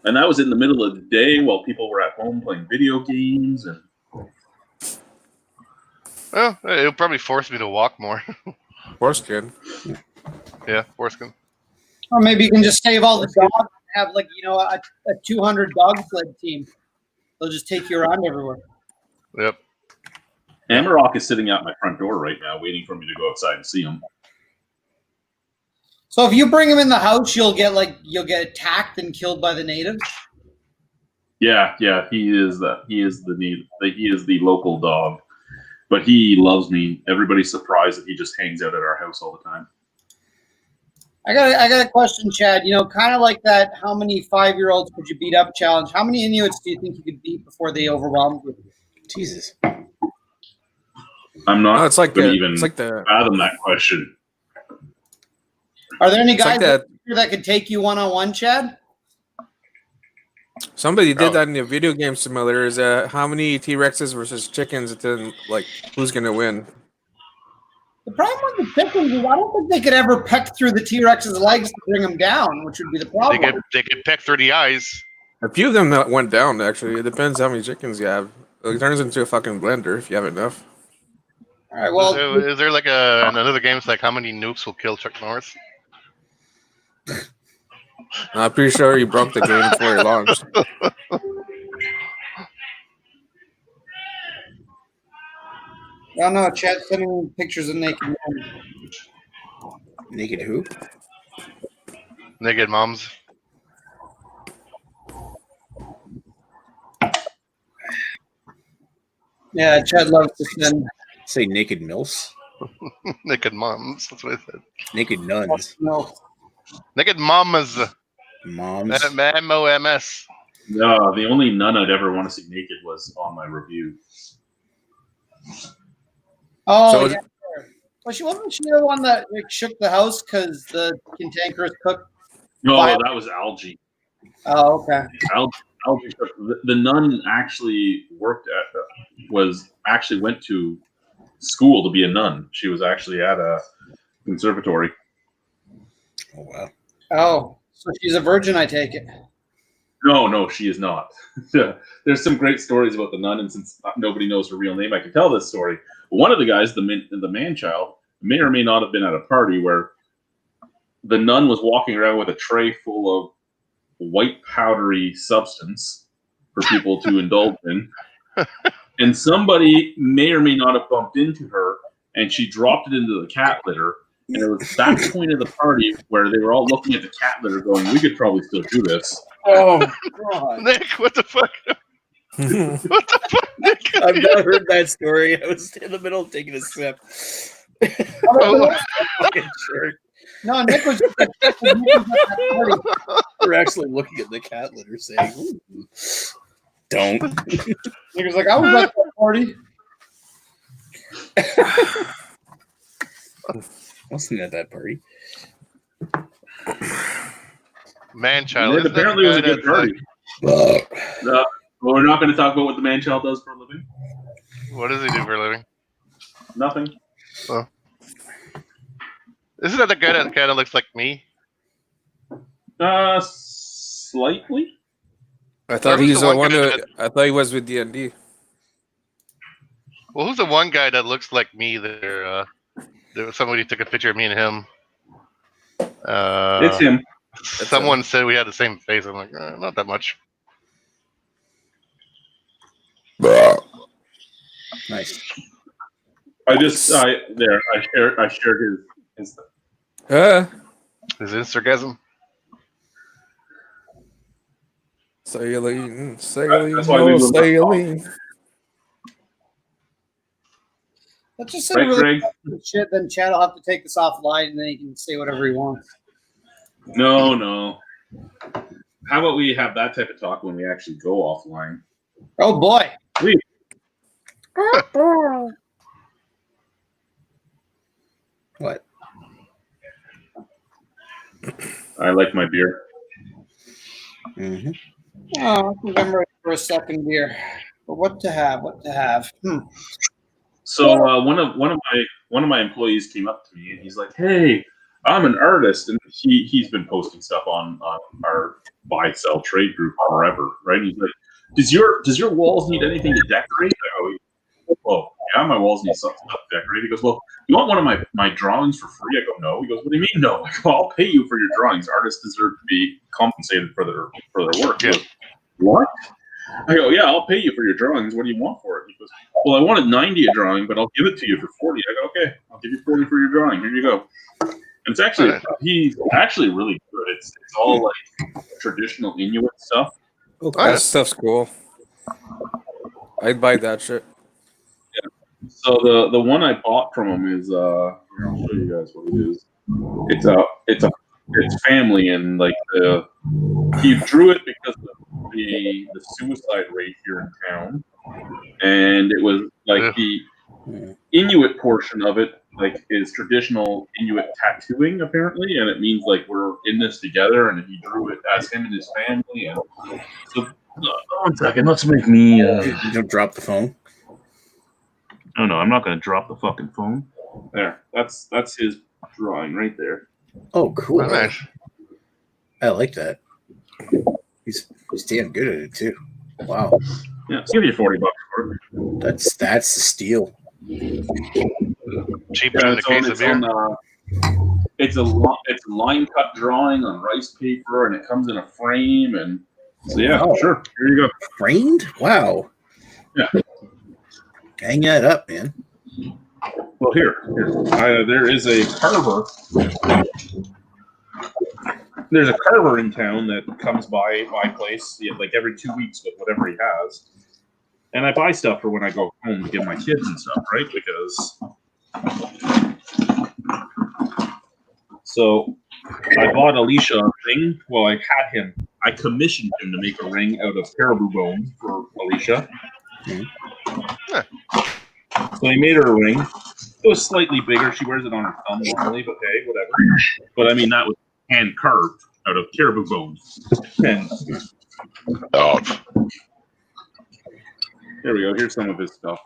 And that was in the middle of the day while people were at home playing video games. And well, it'll probably force me to walk more. Foreskin. Yeah, foreskin. Or maybe you can just save all the dogs and have a 200 dog sled team. They'll just take you around everywhere. Yep. Amarok is sitting out my front door right now waiting for me to go outside and see him. So if you bring him in the house, you'll get attacked and killed by the natives. Yeah, he is the local dog, but he loves me. Everybody's surprised that he just hangs out at our house all the time. I got a question, Chad. You know, kind of like that. How many 5-year-olds could you beat up challenge? How many Inuits do you think you could beat before they overwhelmed you? Jesus. I'm not No, it's like going to the even it's like the fathom that question. Are there any It's like guys that. that could take you one-on-one, Chad? Somebody did Oh. that in a video game simulator. Is how many T-Rexes versus chickens? And then like who's gonna win? The problem with the chickens is I don't think they could ever peck through the T-Rex's legs to bring them down, which would be the problem. They could peck through the eyes. A few of them that went down. Actually, it depends how many chickens you have. It turns into a fucking blender if you have enough. All right, well, Is there like another game? It's like how many nukes will kill Chuck Norris? I'm pretty sure you broke the game before it launched. I don't know. Chad's sending me pictures of naked men. Naked who? Naked moms. Yeah, Chad loves to send. Say naked milfs? Naked moms. That's what I said. Naked nuns. No. Naked mamas. Moms. M-O-M-S. No, the only nun I'd ever want to see naked was on my review. Oh, So- yeah. Sure. Well, she wasn't she the one that shook the house because the cantankerous cook. No, Fire. that was Algie. Oh, okay. Algie took the nun actually went to school to be a nun. She was actually at a conservatory. Oh, wow. Oh, so she's a virgin, I take it. No, she is not. There's some great stories about the nun, and since nobody knows her real name, I can tell this story. One of the guys, the man-child, may or may not have been at a party where the nun was walking around with a tray full of white powdery substance for people to indulge in. And somebody may or may not have bumped into her, and she dropped it into the cat litter. And it was that point of the party where they were all looking at the cat litter going, we could probably still do this. Oh, God. Nick, what the fuck? What the fuck, Nick? I've not heard that story. I was in the middle of taking a sip. Oh, Fucking shirt. No, Nick was just Nick was at that party. We're actually looking at the cat litter saying, "Ooh, don't." Nick was like, I was at that party. Wasn't at that party. man-child. It apparently was a good party. No, we're not going to talk about what the man-child does for a living. What does he do for a living? Nothing. Isn't that the guy that kind of looks like me? Slightly. I thought Who's he's the the one one. guy I thought he was with D&D. Well, who's the one guy that looks like me? There was somebody took a picture of me and him. It's him. Someone said we had the same face. I'm like, not that much. Nice. I shared his His Instagram. Saline, That's why we will not saline. Let's just say Right, really Greg? shit. Then Chad will have to take this offline, and then he can say whatever he wants. No. How about we have that type of talk when we actually go offline? Oh boy. What? I like my beer. Mm-hmm. Oh, I think I'm ready for a second beer. But what to have? What to have? So one of my employees came up to me and he's like, "Hey, I'm an artist," and he's been posting stuff on our buy sell trade group forever, right? He's like, "Does your walls need anything to decorate?" I go, "Oh, yeah, my walls need stuff to decorate." He goes, "Well, you want one of my drawings for free?" I go, "No." He goes, "What do you mean no?" I go, "I'll pay you for your drawings. Artists deserve to be compensated for their work." He goes, "What?" I go, "Yeah, I'll pay you for your drawings. What do you want for it?" He goes, "Well, I wanted 90 a drawing, but I'll give it to you for 40. I go, "Okay, I'll give you 40 for your drawing. Here you go." And he's actually really good. It's all like traditional Inuit stuff. That stuff's cool. I'd buy that shit. So the one I bought from him is I'll show you guys what it is. It's family, and like he drew it because of the suicide rate here in town, and it was like the Inuit portion of it like is traditional Inuit tattooing apparently, and it means like we're in this together, and he drew it as him and his family. And so 1 second, let's make me. You don't drop the phone. Oh no, I'm not gonna drop the fucking phone. there, that's his drawing right there. Oh, cool. Oh, nice. I like that. He's damn good at it too. Wow, Yeah, I'll give you $40 for it. that's the steal. Cheaper than the case of beer. It's a line cut drawing on rice paper, and it comes in a frame, and so yeah, Wow. sure. Here you go. Framed? Wow. Yeah. Hang that up, man. Well, here. There is a carver. There's a carver in town that comes by my place like every 2 weeks with whatever he has, and I buy stuff for when I go home to give my kids and stuff, right? Because so I bought Alicia a ring. Well, I had him. I commissioned him to make a ring out of caribou bone for Alicia. So he made her a ring. It was slightly bigger. She wears it on her thumb normally, but hey, whatever. But I mean, that was hand carved out of caribou bone. And there we go. Here's some of his stuff.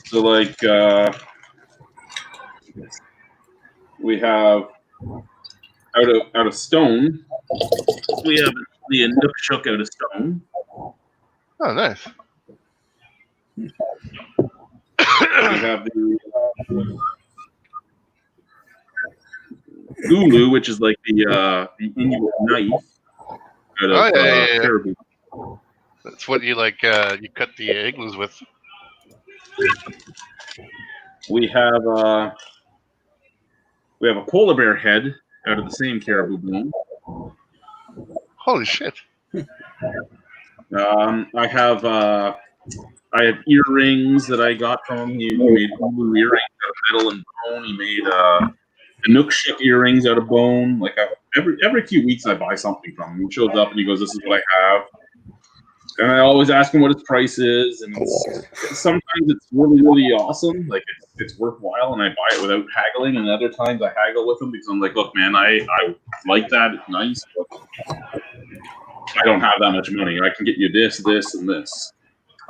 So like we have out of stone. We have the Inukshuk out of stone. Oh, nice. We have the Ulu, which is like the Inuit knife out of caribou. That's what you like. You cut the igloos with. We have a polar bear head out of the same caribou bone. Holy shit! I have earrings that I got from him. He made Ulu earrings out of metal and bone. He made Inukshuk earrings out of bone. Like every few weeks, I buy something from him. He shows up and he goes, "This is what I have." And I always ask him what his price is, and sometimes it's really, really awesome. Like it's worthwhile, and I buy it without haggling. And other times I haggle with him because I'm like, "Look, man, I like that. It's nice, but I don't have that much money. I can get you this, this, and this."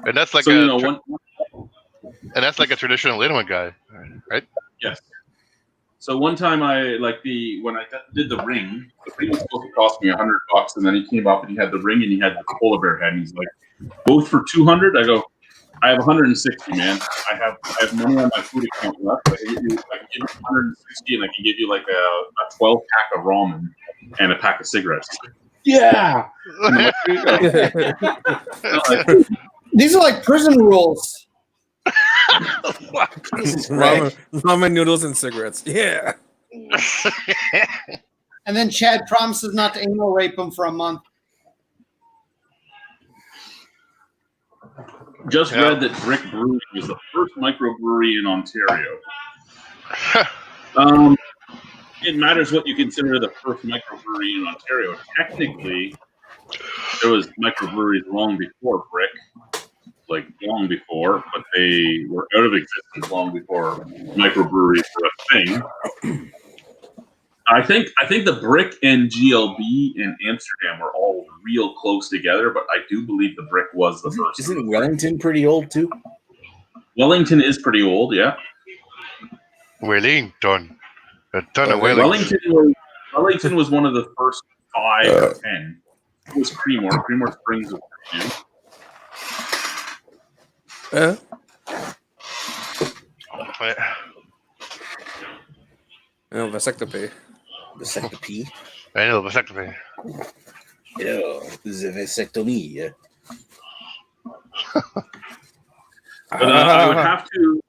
And that's like So that's like a traditional Inuit guy, right? Yes. So one time when I did the ring was supposed to cost me $100, and then he came up and he had the ring and he had the polar bear head, and he's like, "Both for $200?" I go, "I have 160, man. I have money on my food account left. I can give you 160, and I can give you like a 12 pack of ramen and a pack of cigarettes." Yeah. These are like prison rules. Ramen noodles and cigarettes. Yeah. And then Chad promises not to anal rape him for a month. Just read that Brick Brewing was the first microbrewery in Ontario. It matters what you consider the first microbrewery in Ontario. Technically, there was microbreweries long before Brick, like long before, but they were out of existence long before microbreweries were a thing. I think the Brick and GLB in Amsterdam were all real close together, but I do believe the Brick was the first. Isn't Wellington pretty old too? Wellington is pretty old, yeah. Wellington. A ton of Wellington. Wellington was one of the first 5 or 10. It was Creemore. Creemore Springs was pretty new. Yeah. No, vasectomy. Vasectomy. I know vasectomy. Yeah, the vasectomy. But I would have to.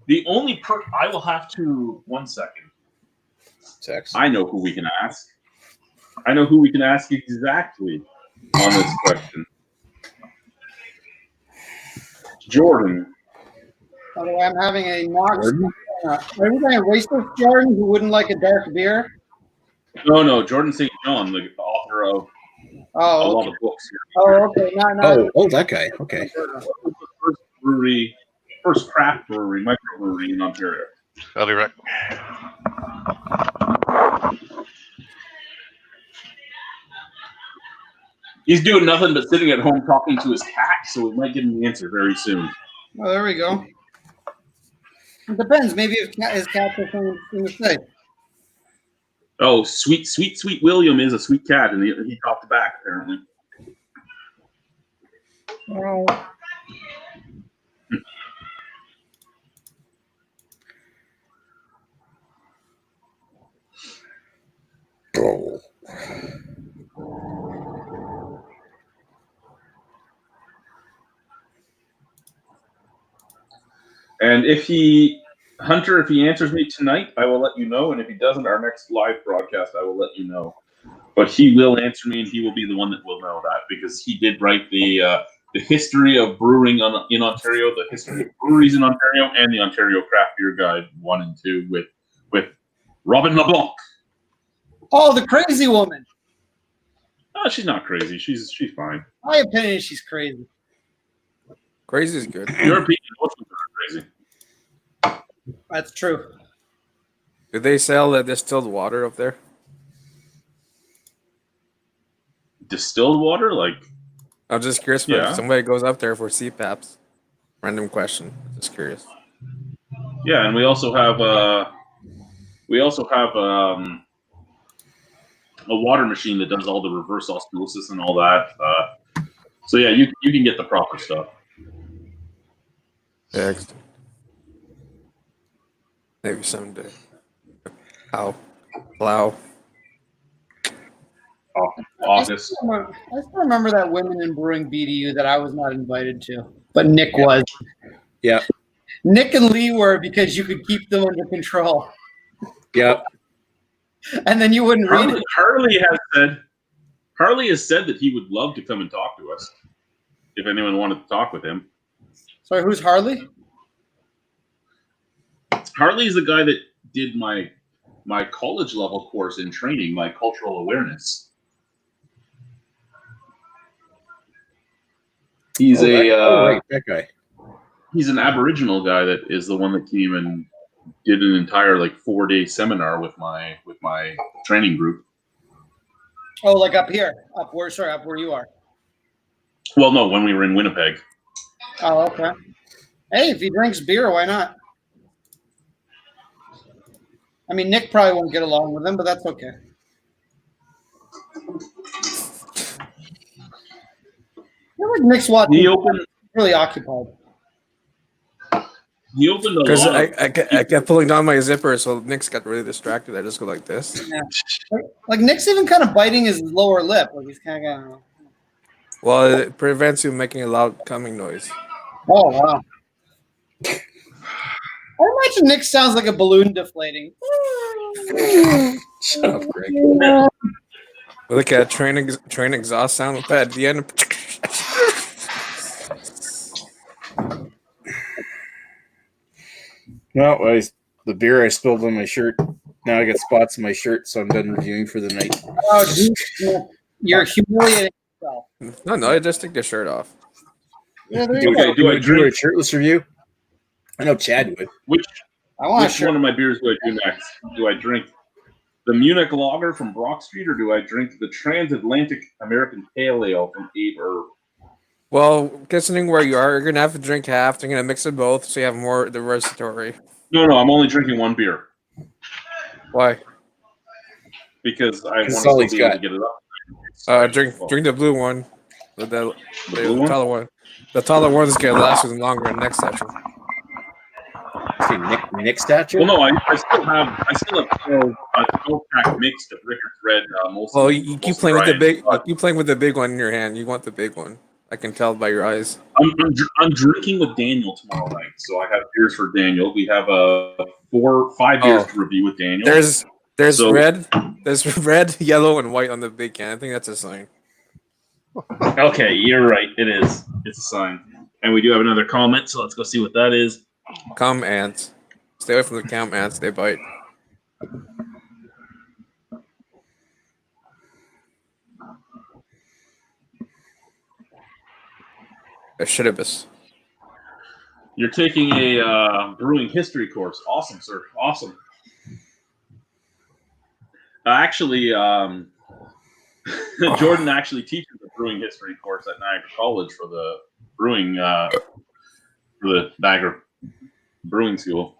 The only part I will have to 1 second. Text. I know who we can ask. I know who we can ask exactly on this question. Jordan. By the way, I'm having a Knox. Jordan? Are you going to racist Jordan who wouldn't like a dark beer? No, Jordan St. John, the author of a lot of books here. Oh, okay. Oh, that guy. Okay. First craft brewery, microbrewery in Ontario. I'll be right. He's doing nothing but sitting at home talking to his cat, so we might get an answer very soon. Oh, there we go. It depends. Maybe if his cat's the same to say. Oh, sweet William is a sweet cat, and he talked back, apparently. Oh. Oh. And if Hunter, if he answers me tonight, I will let you know. And if he doesn't, our next live broadcast, I will let you know. But he will answer me, and he will be the one that will know that because he did write the history of brewing in Ontario, the history of breweries in Ontario, and the Ontario Craft Beer Guide 1 and 2 with Robin LeBlanc. Oh, the crazy woman. Oh, she's not crazy. She's fine. My opinion is she's crazy. Crazy is good. Your opinion, most of them are crazy. That's true. Do they sell the distilled water up there? Distilled water, like I'm just curious. Yeah. If somebody goes up there for CPAPs. Random question. Just curious. yeah, and we also have a water machine that does all the reverse osmosis and all that. So yeah, you can get the proper stuff. Yeah. Maybe someday. Ow. Plow. August. I still remember that Women in Brewing BDU that I was not invited to, but Nick was. Yeah. Nick and Lee were because you could keep them under control, Yep. and then you wouldn't read it. Harley has said that he would love to come and talk to us if anyone wanted to talk with him. Sorry, who's Harley? Harley is the guy that did my college level course in training, my cultural awareness. He's right, that guy. He's an Aboriginal guy that is the one that came and did an entire 4-day seminar with my training group. Oh, like up here, up where you are. Well, no, when we were in Winnipeg. Oh, okay. Hey, if he drinks beer, why not? I mean, Nick probably won't get along with him, but that's okay. I feel like Nick's watching. He opened really occupied. He opened a Because lot of, I kept pulling down my zipper, so Nick's got really distracted. I just go like this. Yeah. Like Nick's even kind of biting his lower lip. Like he's kind of going. Well, it prevents you making a loud coming noise. Oh wow! I imagine Nick sounds like a balloon deflating. Shut up, Greg. Look at train exhaust sound with that at the end. No, the beer I spilled on my shirt. Now I got spots on my shirt, so I'm done reviewing for the night. Oh, geez. You're humiliating yourself. No, I just take the shirt off. Yeah, there you go. do I do a drink? shirtless review? I know Chad would. Which I want a Which shirt. one of my beers do I do next? Do I drink the Munich Lager from Brock Street, or do I drink the Transatlantic American Pale Ale from Abe Herb? Well, considering where you are, you're gonna have to drink half. You're gonna mix it both, so you have more diversity. No, I'm only drinking one beer Why? because I want to That's all still he's be able to got. get it up. Drink the blue one. The blue one? taller one. The taller one's gonna last even longer in next session. See, Nick stature? Well, no, I still have 12 pack mixed of Rickard's Red. Well, you keep playing with the big. You keep playing with the big one in your hand. You want the big one. I can tell by your eyes. I'm drinking with Daniel tomorrow night, so I have beers for Daniel. We have 5 beers Oh. to review with Daniel. There's So- red, yellow, and white on the big can. I think that's a sign. Okay, you're right. It is. It's a sign. And we do have another comment, so let's go see what that is. Come ants. Stay away from the camp ants. They bite. A shitibus. You're taking a brewing history course. Awesome, sir. Awesome. Actually, Jordan actually teaches a brewing history course at Niagara College for the brewing for the Niagara Brewing School.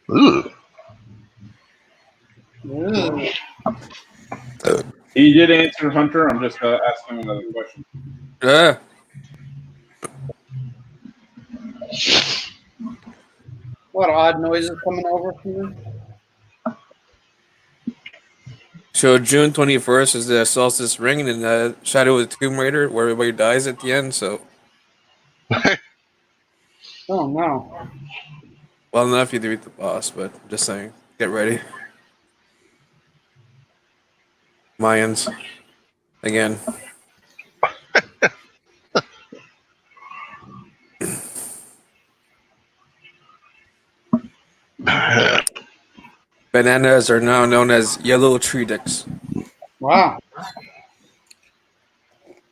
Ooh. Ooh. He did answer, Hunter. I'm just asking another question. Yeah. What odd noises coming over from you? So June 21st is the solstice ring in the Shadow of the Tomb Raider, where everybody dies at the end. So, Oh no. well enough you defeat the boss, but just saying, get ready. Mayans, again. Bananas are now known as yellow tree dicks. Wow.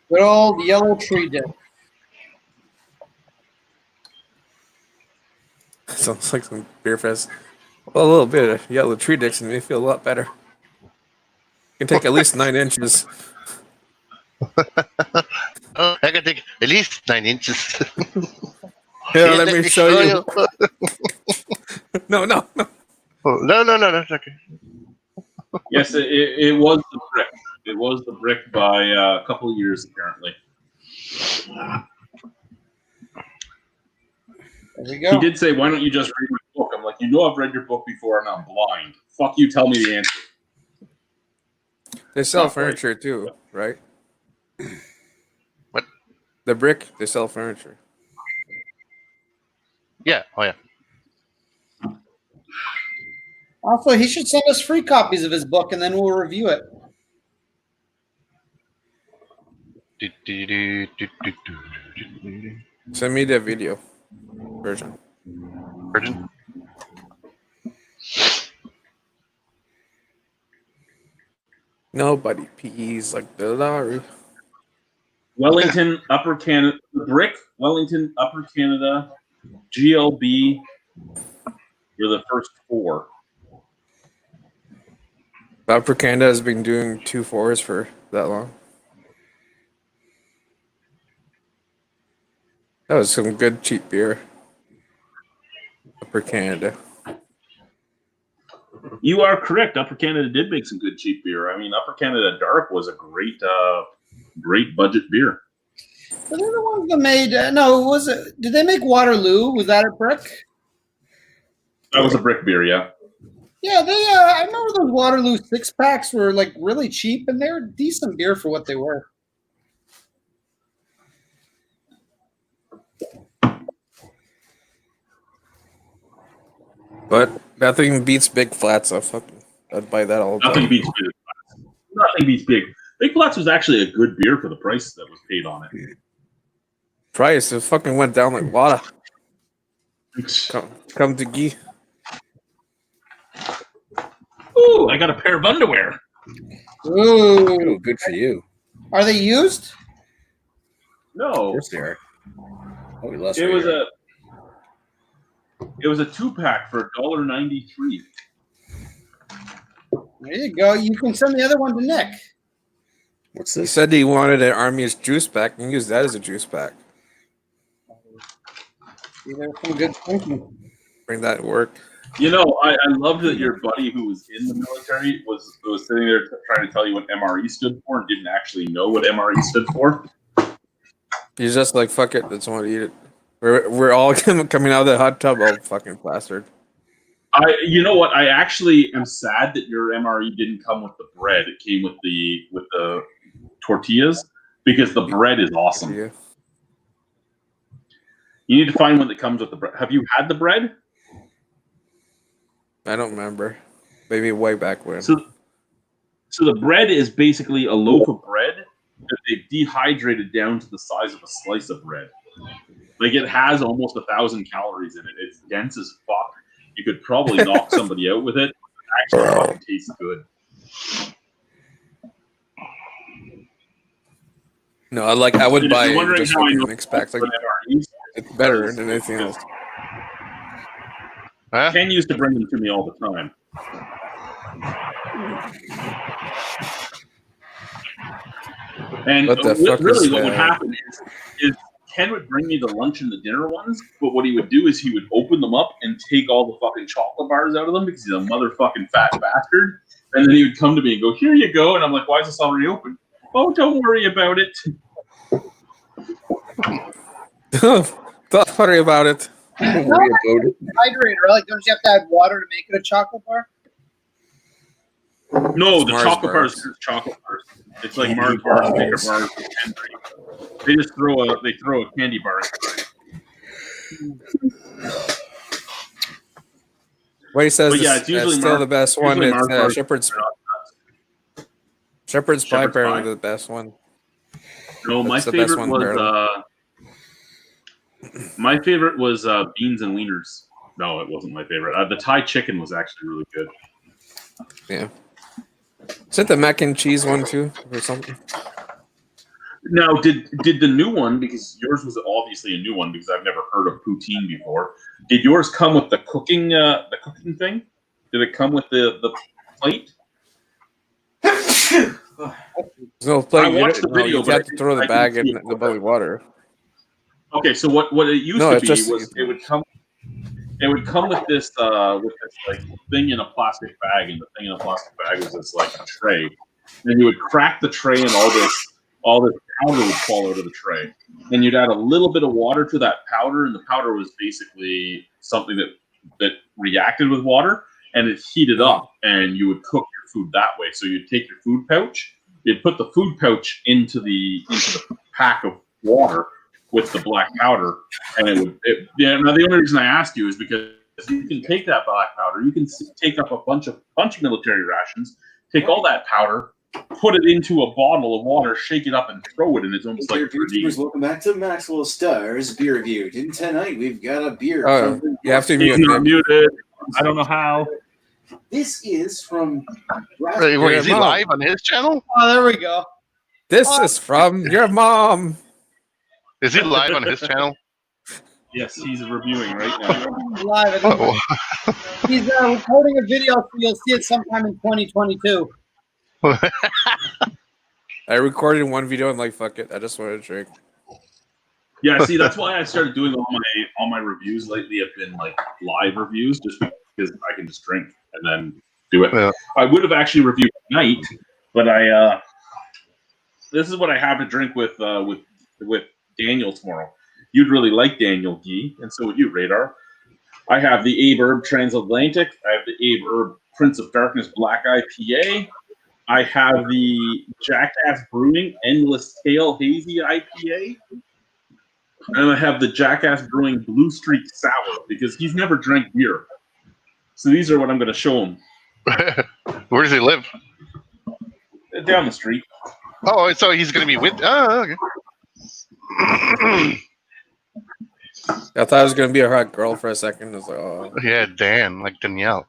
Good old yellow tree dip. Sounds like some beer fest. Well, a little bit of yellow tree dicks and me feel a lot better. You can take at least 9 inches. Oh, I can take at least 9 inches. Here, let me show you. No. Oh, no, it's okay. Yes, it was the brick. It was the brick by a couple of years, apparently. There we He go. did say, "Why don't you just read my book?" I'm like, I've read your book before, and I'm blind. Fuck you, tell me the answer. They sell Not right. furniture too, right? What? The brick, they sell furniture. Yeah. Oh, yeah. Also, he should send us free copies of his book, and then we'll review it. Send me the video version. Virgin? Nobody pees like the lorry. Wellington, Upper Canada, the brick. Wellington, Upper Canada, GLB. You're the first 4. Upper Canada has been doing 2-4s for that long. That was some good cheap beer. Upper Canada. You are correct. Upper Canada did make some good cheap beer. I mean, Upper Canada Dark was a great budget beer. Were they the ones that made? No, was it? Did they make Waterloo? Was that a brick? That was a brick beer, yeah. Yeah, they. I remember those Waterloo 6-packs were like really cheap, and they're decent beer for what they were. But nothing beats Big Flats. I'd buy that all the Nothing time. beats Big Flats. Nothing beats Big. Big Flats was actually a good beer for the price that was paid on it. Price, it fucking went down like water. Come to Gee. Ooh, I got a pair of underwear. Ooh, Oh, good for you. are they used? Of No, course they are. Oh, we lost it was radio. it was a 2-pack for $1.93. There you go. You can send the other one to Nick. What's He this? said he wanted an Army's juice pack and use that as a juice pack. See, there's some good thinking. Bring that to work. You know, I love that your buddy who was in the military was sitting there trying to tell you what MRE stood for and didn't actually know what MRE stood for. He's just like, fuck it, that's want to eat it. We're all coming out of the hot tub all fucking plastered. You know what? I actually am sad that your MRE didn't come with the bread. It came with the tortillas because the bread is awesome. Yeah. You need to find one that comes with the bread. Have you had the bread? I don't remember. Maybe way back when. So the bread is basically a loaf of bread that they've dehydrated down to the size of a slice of bread. Like it has almost 1,000 calories in it. It's dense as fuck. You could probably knock somebody out with it. It actually fucking tastes good. No, I would buy just how I like know mixed packs. Like, MREs, it's better than anything else. Huh? Ken used to bring them to me all the time. And What the fuck really is what would that? happen is Ken would bring me the lunch and the dinner ones, but what he would do is he would open them up and take all the fucking chocolate bars out of them because he's a motherfucking fat bastard. And then he would come to me and go, "Here you go." And I'm like, "Why is this already open?" "Oh, don't worry about it." Don't worry about it. Hydrator, like, don't you have to add water to make it a chocolate bar? No, It's the Mars chocolate bars. bars are chocolate bars. It's like Mars bars, Snicker bars, and they just throw a candy bar inside. What he says But yeah, is it's usually still the best one. usually It's Mars bars. Shepherd's Shepherd's pie pie. apparently the best one. No, my That's the best favorite one, was beans and wieners. No, it wasn't my favorite. The Thai chicken was actually really good. Yeah. Is it the mac and cheese one too, or something? Now, did the new one, because yours was obviously a new one because I've never heard of poutine before. Did yours come with the cooking thing? Did it come with the plate? No plate. I watched the video, You but have to throw the I bag didn't in see it the boiling water. Okay, so what it used No, to it's be just- was it would come with this like thing in a plastic bag, and the thing in a plastic bag was this like a tray. And you would crack the tray, and all this powder would fall out of the tray. And you'd add a little bit of water to that powder, and the powder was basically something that reacted with water, and it heated up, and you would cook your food that way. So you'd take your food pouch, you'd put the food pouch into the pack of water with the black powder, and it would. Now the only reason I ask you is because you can take that black powder, you can take up a bunch of military rations, take all that powder, put it into a bottle of water, shake it up, and throw it, and it's almost like Dear viewers, welcome back to Maxwell Stars Beer Review. And tonight we've got a beer. Oh, from you have to He's mute not it. muted. I don't know how. This is from. Wait, Your is he mom. live on his channel? Oh, there we go. This is from your mom. Is he live on his channel? Yes, he's reviewing right now. He's live. Oh, He's recording a video, so you'll see it sometime in 2022. I recorded one video and like, fuck it, I just wanted to drink. Yeah, see, that's why I started doing all my reviews lately have been like live reviews, just because I can just drink and then do it. Yeah. I would have actually reviewed tonight, but this is what I have to drink with Daniel tomorrow. You'd really like Daniel Gee, and so would you, Radar. I have the Abe Herb Transatlantic. I have the Abe Herb Prince of Darkness Black IPA. I have the Jackass Brewing Endless Tale Hazy IPA. And I have the Jackass Brewing Blue Streak Sour, because he's never drank beer. So these are what I'm going to show him. where does he live? Down the street. Oh, so he's going to be with. Oh, okay. I thought it was gonna be a hot girl for a second. I was like, oh. Yeah, Dan, like Danielle.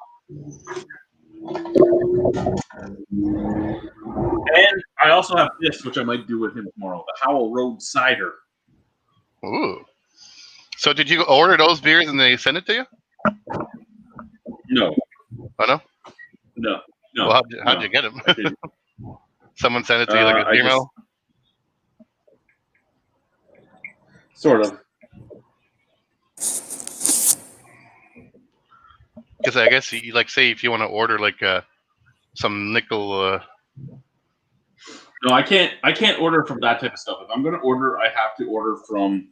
And I also have this, which I might do with him tomorrow, the Howell Road Cider. Ooh. So did you order those beers and they send it to you? No. Oh, no? No. Well, how'd you get them? Someone sent it to you like an email? Sort of. Because say, you like say if you want to order like some nickel. No, I can't order from that type of stuff. If I'm going to order, I have to order from.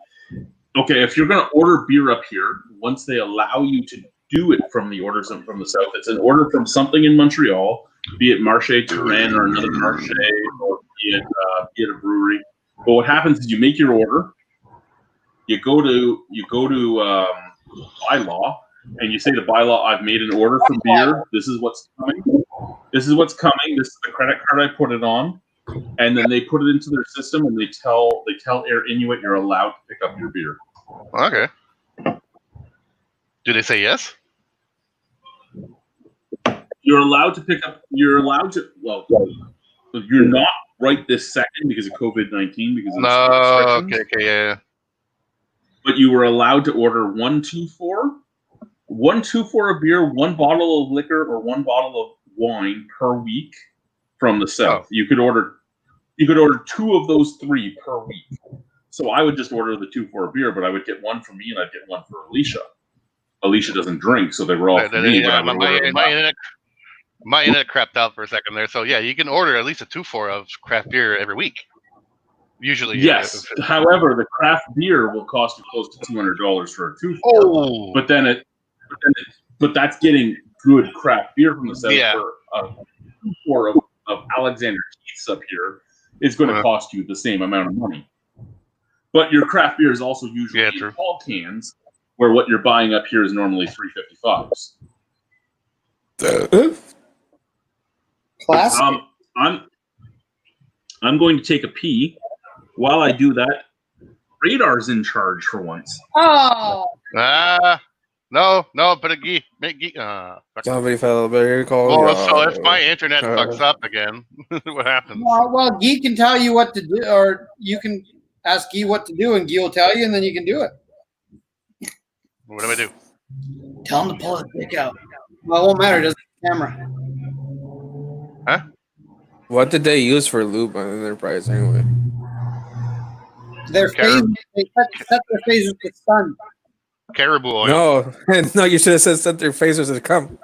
Okay, if you're going to order beer up here, once they allow you to do it from the orders from the south, it's an order from something in Montreal, be it Marche Turin or another Marche, or be it a brewery. But what happens is you make your order, you go to bylaw, and you say to bylaw, I've made an order for beer. This is what's coming. This is what's coming. This is the credit card I put it on. And then they put it into their system, and they tell Air Inuit you're allowed to pick up your beer. Okay. Do they say yes? You're allowed to pick up. You're allowed to. Well, you're not right this second because of COVID-19. Because of No. restrictions. Okay. Yeah. But you were allowed to order 124 a beer, 1 bottle of liquor, or 1 bottle of wine per week from the south. Oh. You could order 2 of those 3 per week. So I would just order the 2 for a beer, but I would get 1 for me and I'd get 1 for Alicia. Alicia doesn't drink, so they were all for me. But I would order my internet crapped out for a second there. So yeah, you can order at least a 2-4 of craft beer every week. Usually, yes. However, the craft beer will cost you close to $200 for a 2-4. Oh, but that's getting good craft beer from the south. Yeah. For a 2-4 of Alexander Keith's up here is going to cost you the same amount of money. But your craft beer is also usually in tall cans, where what you're buying up here is normally $3.55s. Classic. I'm going to take a pee. While I do that, Radar's in charge for once. Oh. No, but a geek. Somebody fell better call. Well, so if my internet fucks up again, what happens? Well, Guy can tell you what to do, or you can ask Guy what to do, and Guy will tell you, and then you can do it. What do I do? Tell him to pull his dick out. Well, it won't matter. It doesn't have a camera. Huh? What did they use for lube on Enterprise anyway? Their phasers, they set their phasers to stun. Caribou oil. No, you should have set their phasers to come.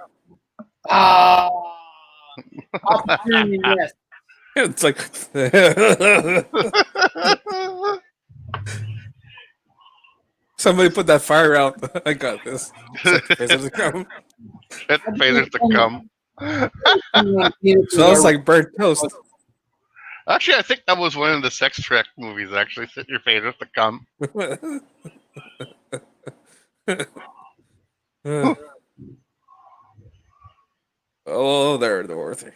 Opportunity missed. It's like somebody put that fire out. I got this. Phasers to come. Set the phasers to come. Smells like burnt toast. Actually, I think that was one of the Sex Trek movies. Actually, set your phasers to come. Oh, there, Dorothy.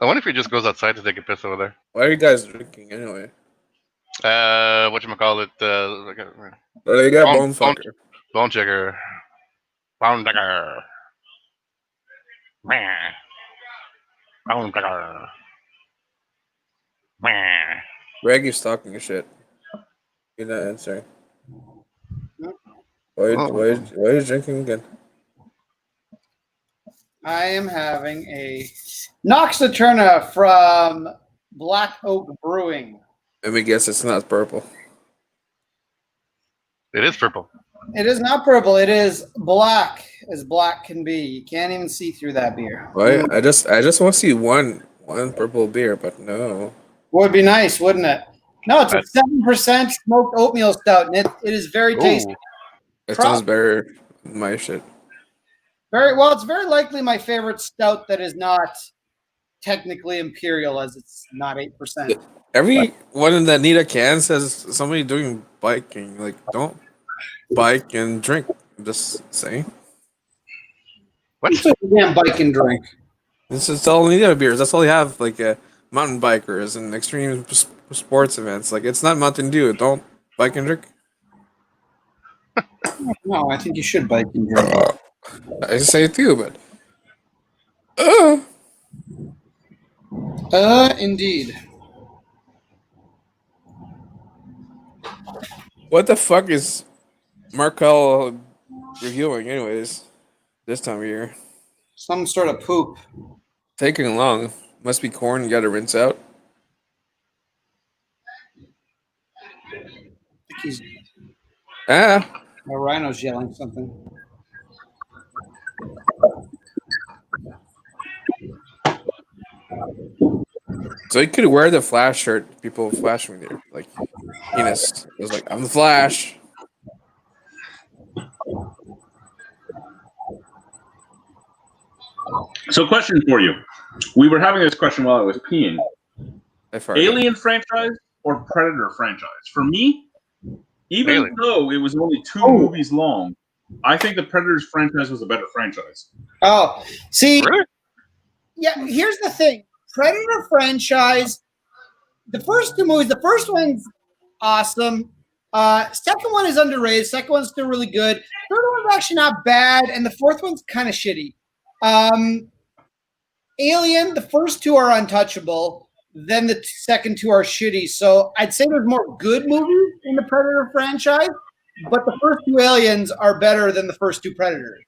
I wonder if he just goes outside to take a piss over there. Why are you guys drinking anyway? Whatchamacallit? They got bone fucker. Bone checker. Bone checker. Bone checker. Greg is talking shit. You're not answering. Why are you drinking again? I am having a Noxaturna from Black Oak Brewing. Let me guess, it's not purple. It is purple. It is not purple. It is black, as black can be. You can't even see through that beer. Why? I just want to see one purple beer, but no. Would be nice, wouldn't it? No, it's a 7% smoked oatmeal stout, and it is very tasty. It sounds better than my shit. Very well. It's very likely my favorite stout that is not technically imperial, as it's not 8%. Every one in that Nita can says somebody doing biking. Like, don't bike and drink. I'm just saying. What? Damn bike and drink. This is all Nita beers. That's all you have. Like mountain bikers and extreme sports events. Like, it's not Mountain Dew. Don't bike and drink. No, I think you should bike and drink. I say it too, but. Indeed. What the fuck is Markel reviewing, anyways, this time of year? Some sort of poop. Taking long. Must be corn you gotta rinse out. Ah, My rhino's yelling something. so you could wear the Flash shirt. People flashing there, like penis. It was like, I'm the Flash. So, question for you. We were having this question while I was peeing. I farted. Alien franchise or Predator franchise? For me, even Alien. though it was only 2 movies long, I think the Predators franchise was a better franchise. Oh, see, Really? yeah, here's the thing. Predator franchise, the first 2 movies, the first one's awesome. Second one is underrated. Second one's still really good. Third one's actually not bad, and the fourth one's kind of shitty. Alien, the first 2 are untouchable. Then the second 2 are shitty. So I'd say there's more good movies in the Predator franchise, but the first 2 Aliens are better than the first 2 Predators.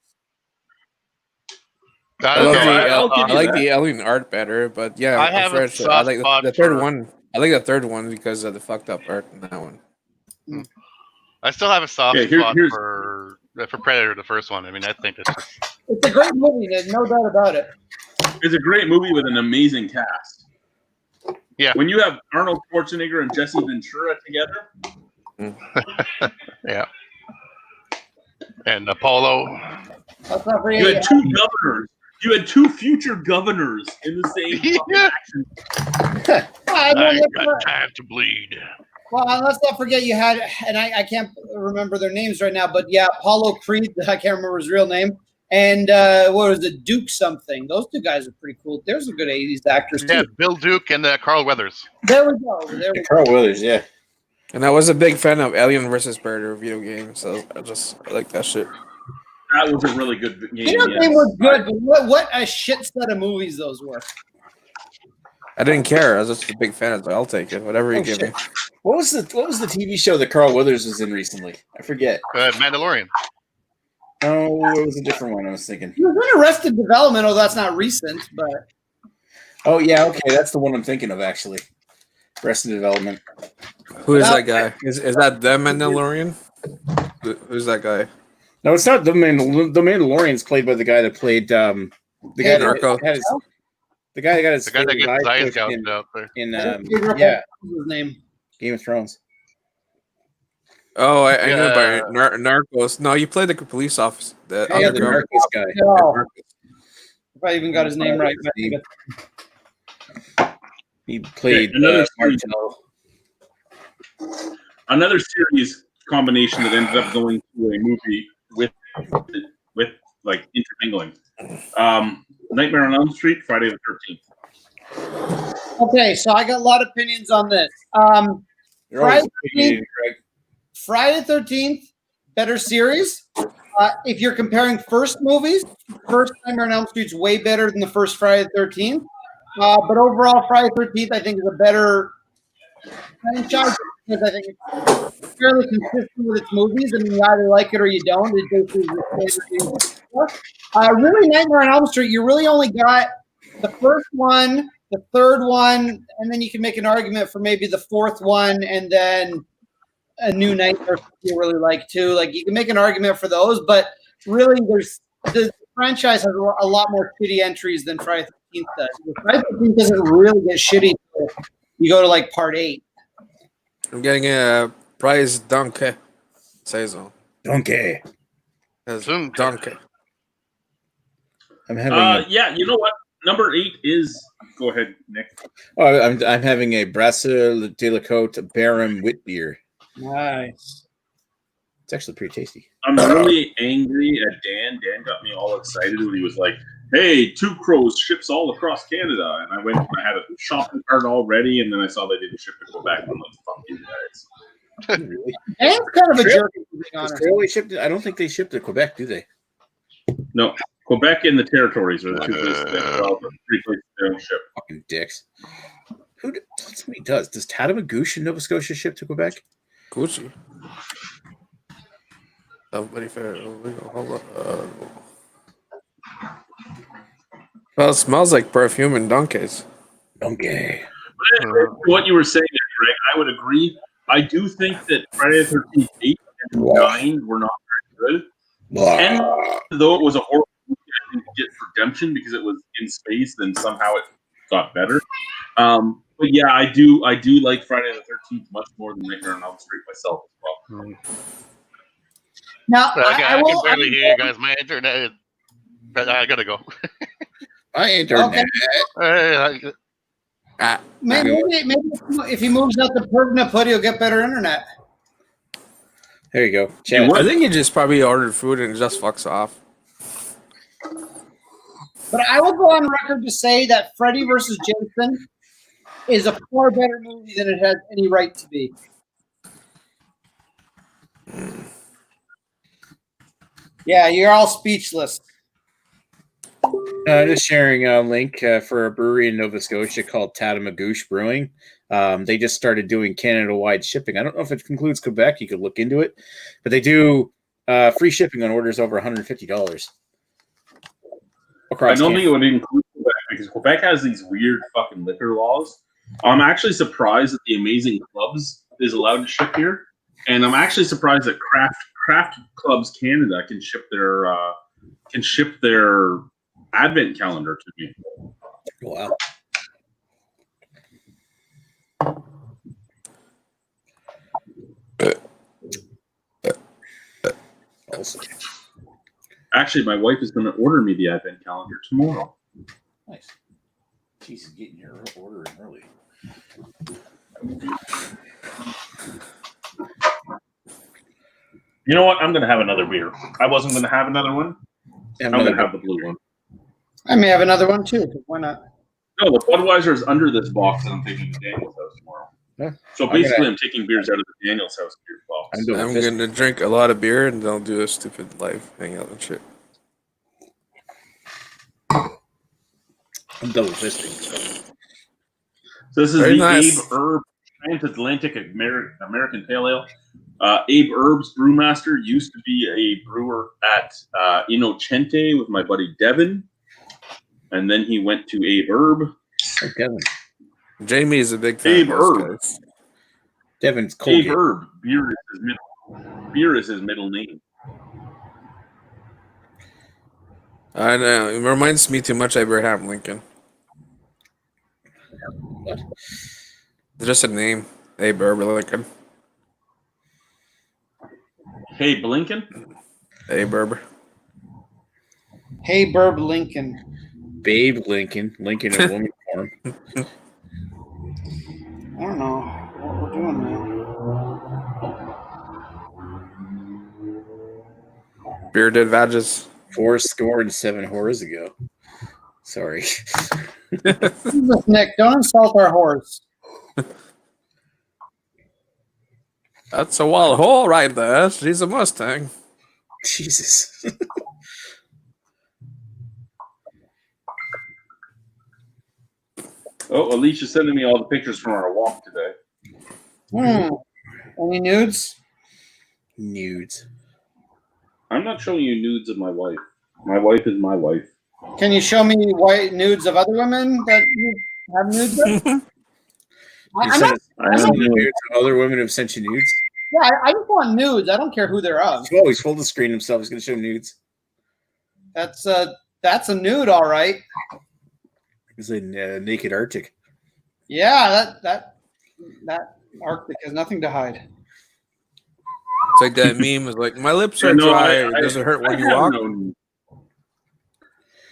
I I don't love know. the I'll give I you like that. the alien art better, but yeah, I have a I soft like spot the third for- one. I like the third one because of the fucked up art in that one. I still have a soft Okay, spot here's- for Predator, the first one. I mean, I think it's just It's a great movie. There's no doubt about it. It's a great movie with an amazing cast. Yeah. When you have Arnold Schwarzenegger and Jesse Ventura together, yeah. And Apollo. Let's not forget you had 2 governors. You had 2 future governors in the same fucking Yeah. action. I got time to bleed. Well, let's not forget you had, and I can't remember their names right now, but yeah, Apollo Creed, I can't remember his real name, and what was it, Duke something. Those 2 guys are pretty cool. There's some good 80s actors Yeah, too. Bill Duke and Carl Weathers. There we go. There we go. Carl Weathers, yeah. And I was a big fan of Alien versus Predator video games, so I like that shit. That was a really good game. You know, yes. they were good, but what a shit set of movies those were. I didn't care. I was just a big fan. So I'll take it. Whatever you Oh, give shit. me. What was the TV show that Carl Weathers was in recently? I forget. Mandalorian. Oh, it was a different one I was thinking. He was in Arrested Development, although that's not recent, but Oh yeah, okay, that's the one I'm thinking of actually. Arrested Development. Who is that guy? Is that the Mandalorian? Who's that guy? No, it's not the Mandalorian's played by the guy that played the guy that Narco. had his, the guy that got his, The guy that gets his eyes pushed gouged out there. in yeah, his name. Game of Thrones. Oh, I know Yeah. about Narcos. No, you played the police officer. The Yeah, the undercover. Narcos guy. No, if I even got his name right. He played another Martel. Another series combination that ended up going to a movie with like intermingling. Nightmare on Elm Street, Friday the 13th. Okay, so I got a lot of opinions on this. You're always Friday opinionated, Craig. Friday the 13th, better series. If you're comparing first movies, first Nightmare on Elm Street's way better than the first Friday the 13th. But overall, Friday the 13th, I think, is a better franchise because I think it's fairly consistent with its movies. I mean, you either like it or you don't. It basically is the same. Really, Nightmare on Elm Street, you really only got the first one, the third one, and then you can make an argument for maybe the fourth one, and then a New Nightmare you really like too. Like you can make an argument for those, but really, the franchise has a lot more shitty entries than Friday the 13th does. Friday the 13th doesn't really get shitty until you go to like part 8. I'm getting a prize donkey. Say so. Donkey. Donkey. I'm having. Yeah, you know what? Number 8 is. Go ahead, Nick. I'm having a Brasseur de la Côte Baron wit beer. Nice. It's actually pretty tasty. I'm really angry at Dan. Dan got me all excited when he was like, "Hey, Two Crows ships all across Canada," and I went and I had a shopping cart already, and then I saw they didn't ship to Quebec. I'm like, "Fuck you guys." Really? And it's kind of a jerk, to be Does honest. Railway ship I don't think they ship to Quebec, do they? No, Quebec and the territories are the 2 places that well, the 3 places they don't ship. Fucking dicks. Somebody does. Does Tatamagouche in Nova Scotia ship to Quebec? Gucci. Somebody fair. Hold on. Well, it smells like perfume and donkeys. Donkey. What you were saying, Greg, I would agree. I do think that Friday the 13th 8 and through 9 were not very good. 10, though it was a horrible movie, I didn't get redemption because it was in space. Then somehow it got better. But yeah, I do like Friday the 13th much more than Nightmare on Elm Street myself as well. Now, I can barely hear you guys. My internet. I gotta go. My internet. Okay. Maybe if he moves out the permanent put, he'll get better internet. There you go. Chat. I think he just probably ordered food and just fucks off. But I will go on record to say that Freddy versus Jason is a far better movie than it has any right to be. Yeah, you're all speechless. Just sharing a link for a brewery in Nova Scotia called Tatamagouche Brewing. They just started doing Canada-wide shipping. I don't know if it includes Quebec. You could look into it. But they do free shipping on orders over $150. I don't think it would include Quebec because Quebec has these weird fucking liquor laws. I'm actually surprised that the Amazing Clubs is allowed to ship here. And I'm actually surprised that Craft Clubs Canada can ship their advent calendar to me. Wow. Awesome. Actually, my wife is going to order me the advent calendar tomorrow. Nice. She's getting your order in early. You know what? I'm going to have another beer. I wasn't going to have another one. I'm going to have the blue one. I may have another one too. Why not? No, the Budweiser is under this box, and I'm taking to Daniel's house tomorrow. Yeah. So basically, I'm taking beers out of the Daniel's house beer box. I'm going to drink a lot of beer and I'll do a stupid live hangout and shit. I'm double fisting. So this is Very the nice. Abe Herb Transatlantic American Pale Ale. Abe Herb's brewmaster used to be a brewer at Innocente with my buddy Devin. And then he went to Abe Herb. Oh, Devin. Jamie is a big fan Abe of those Herb. guys. Devin's cold. Abe Herb. Beer is his middle name. I know. It reminds me too much of Abraham Lincoln. What? Just a name. Abe Herb Lincoln. Hey, Blinken? Abe Herb. Hey, Burb Lincoln. Babe Lincoln. Lincoln in woman form. I don't know what we're doing now. Bearded Vadges. 407 whores ago. Sorry. Nick, don't insult our horse. That's a wild hole right there. She's a Mustang. Jesus. Oh, Alicia's sending me all the pictures from our walk today. Any nudes? Nudes. I'm not showing you nudes of my wife. My wife is my wife. Can you show me white nudes of other women that you have nudes of? I'm not, nudes of other women have sent you nudes? yeah, I just want nudes. I don't care who they're of. Oh, he's full the screen himself. He's going to show nudes. That's a nude, all right. He's a naked Arctic. Yeah, that Arctic has nothing to hide. It's like that meme is like, my lips are dry. It doesn't hurt when you walk.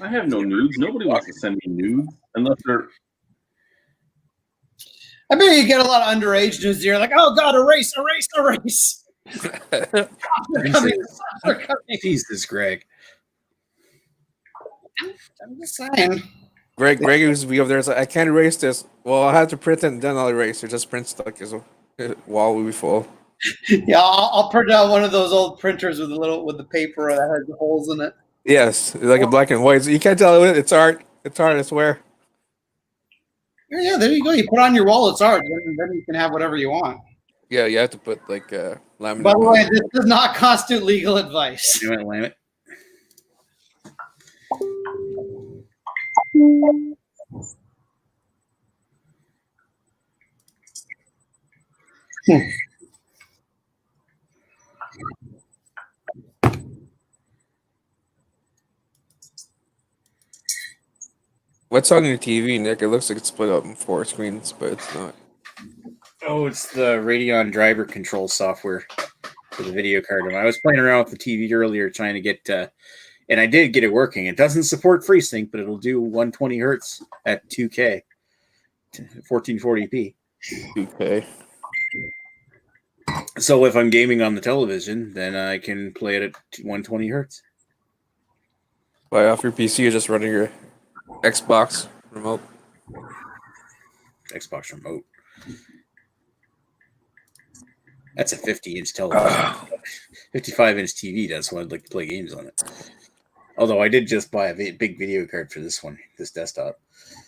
I have no nudes. Nobody wants to send me nudes unless they're. I bet you get a lot of underage nudes. You're like, oh God, erase. Jesus, Greg. I'm just saying. Greg used to be over there. It's like, I can't erase this. Well, I have to print it and then I'll erase it. Just print stuff because the wall will be full. Yeah, I'll print out one of those old printers with the paper that has the holes in it. Yes, it's like a black and white. So you can't tell it. It's art. It's art, I swear. Yeah, there you go. You put on your wall, it's art. Then you can have whatever you want. Yeah, you have to put like laminate. By the way, this does not constitute legal advice. You want to laminate? What's on your TV, Nick? It looks like it's split up in 4 screens, but it's not. Oh, it's the Radeon driver control software for the video card. And I was playing around with the TV earlier trying to get, and I did get it working. It doesn't support FreeSync, but it'll do 120 hertz at 2K, 1440p. 2K. So if I'm gaming on the television, then I can play it at 120 hertz. Why off your PC? You're just running your Xbox remote. Xbox remote. That's a 50-inch television. 55-inch TV. That's why I'd like to play games on it. Although I did just buy a big video card for this one, this desktop.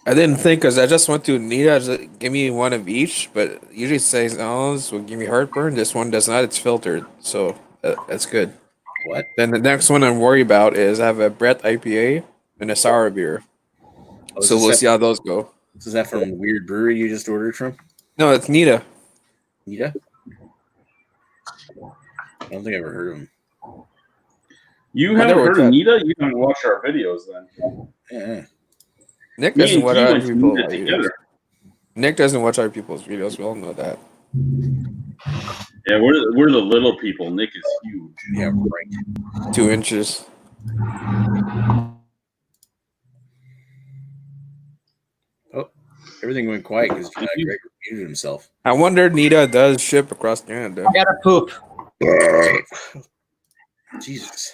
I didn't think because I just went to Nita. Just give me one of each, but usually it says, "Oh, this will give me heartburn." This one does not. It's filtered, so that's good. What? Then the next one I'm worried about is I have a Brett IPA and a sour beer. Oh, So we'll see how those go. Is that from the weird brewery you just ordered from? No, it's Nita. Nita? I don't think I ever heard of them. You Wonder haven't what's heard of that. Nita? You haven't watched our videos then. Yeah. Nick Me doesn't and watch Key other went to people's Nita videos. together. Nick doesn't watch other people's videos. We all know that. Yeah, we're the little people. Nick is huge. Yeah, right. 2 inches. Oh, everything went quiet because Greg muted himself. I wonder Nita does ship across Canada. I gotta poop. Jesus.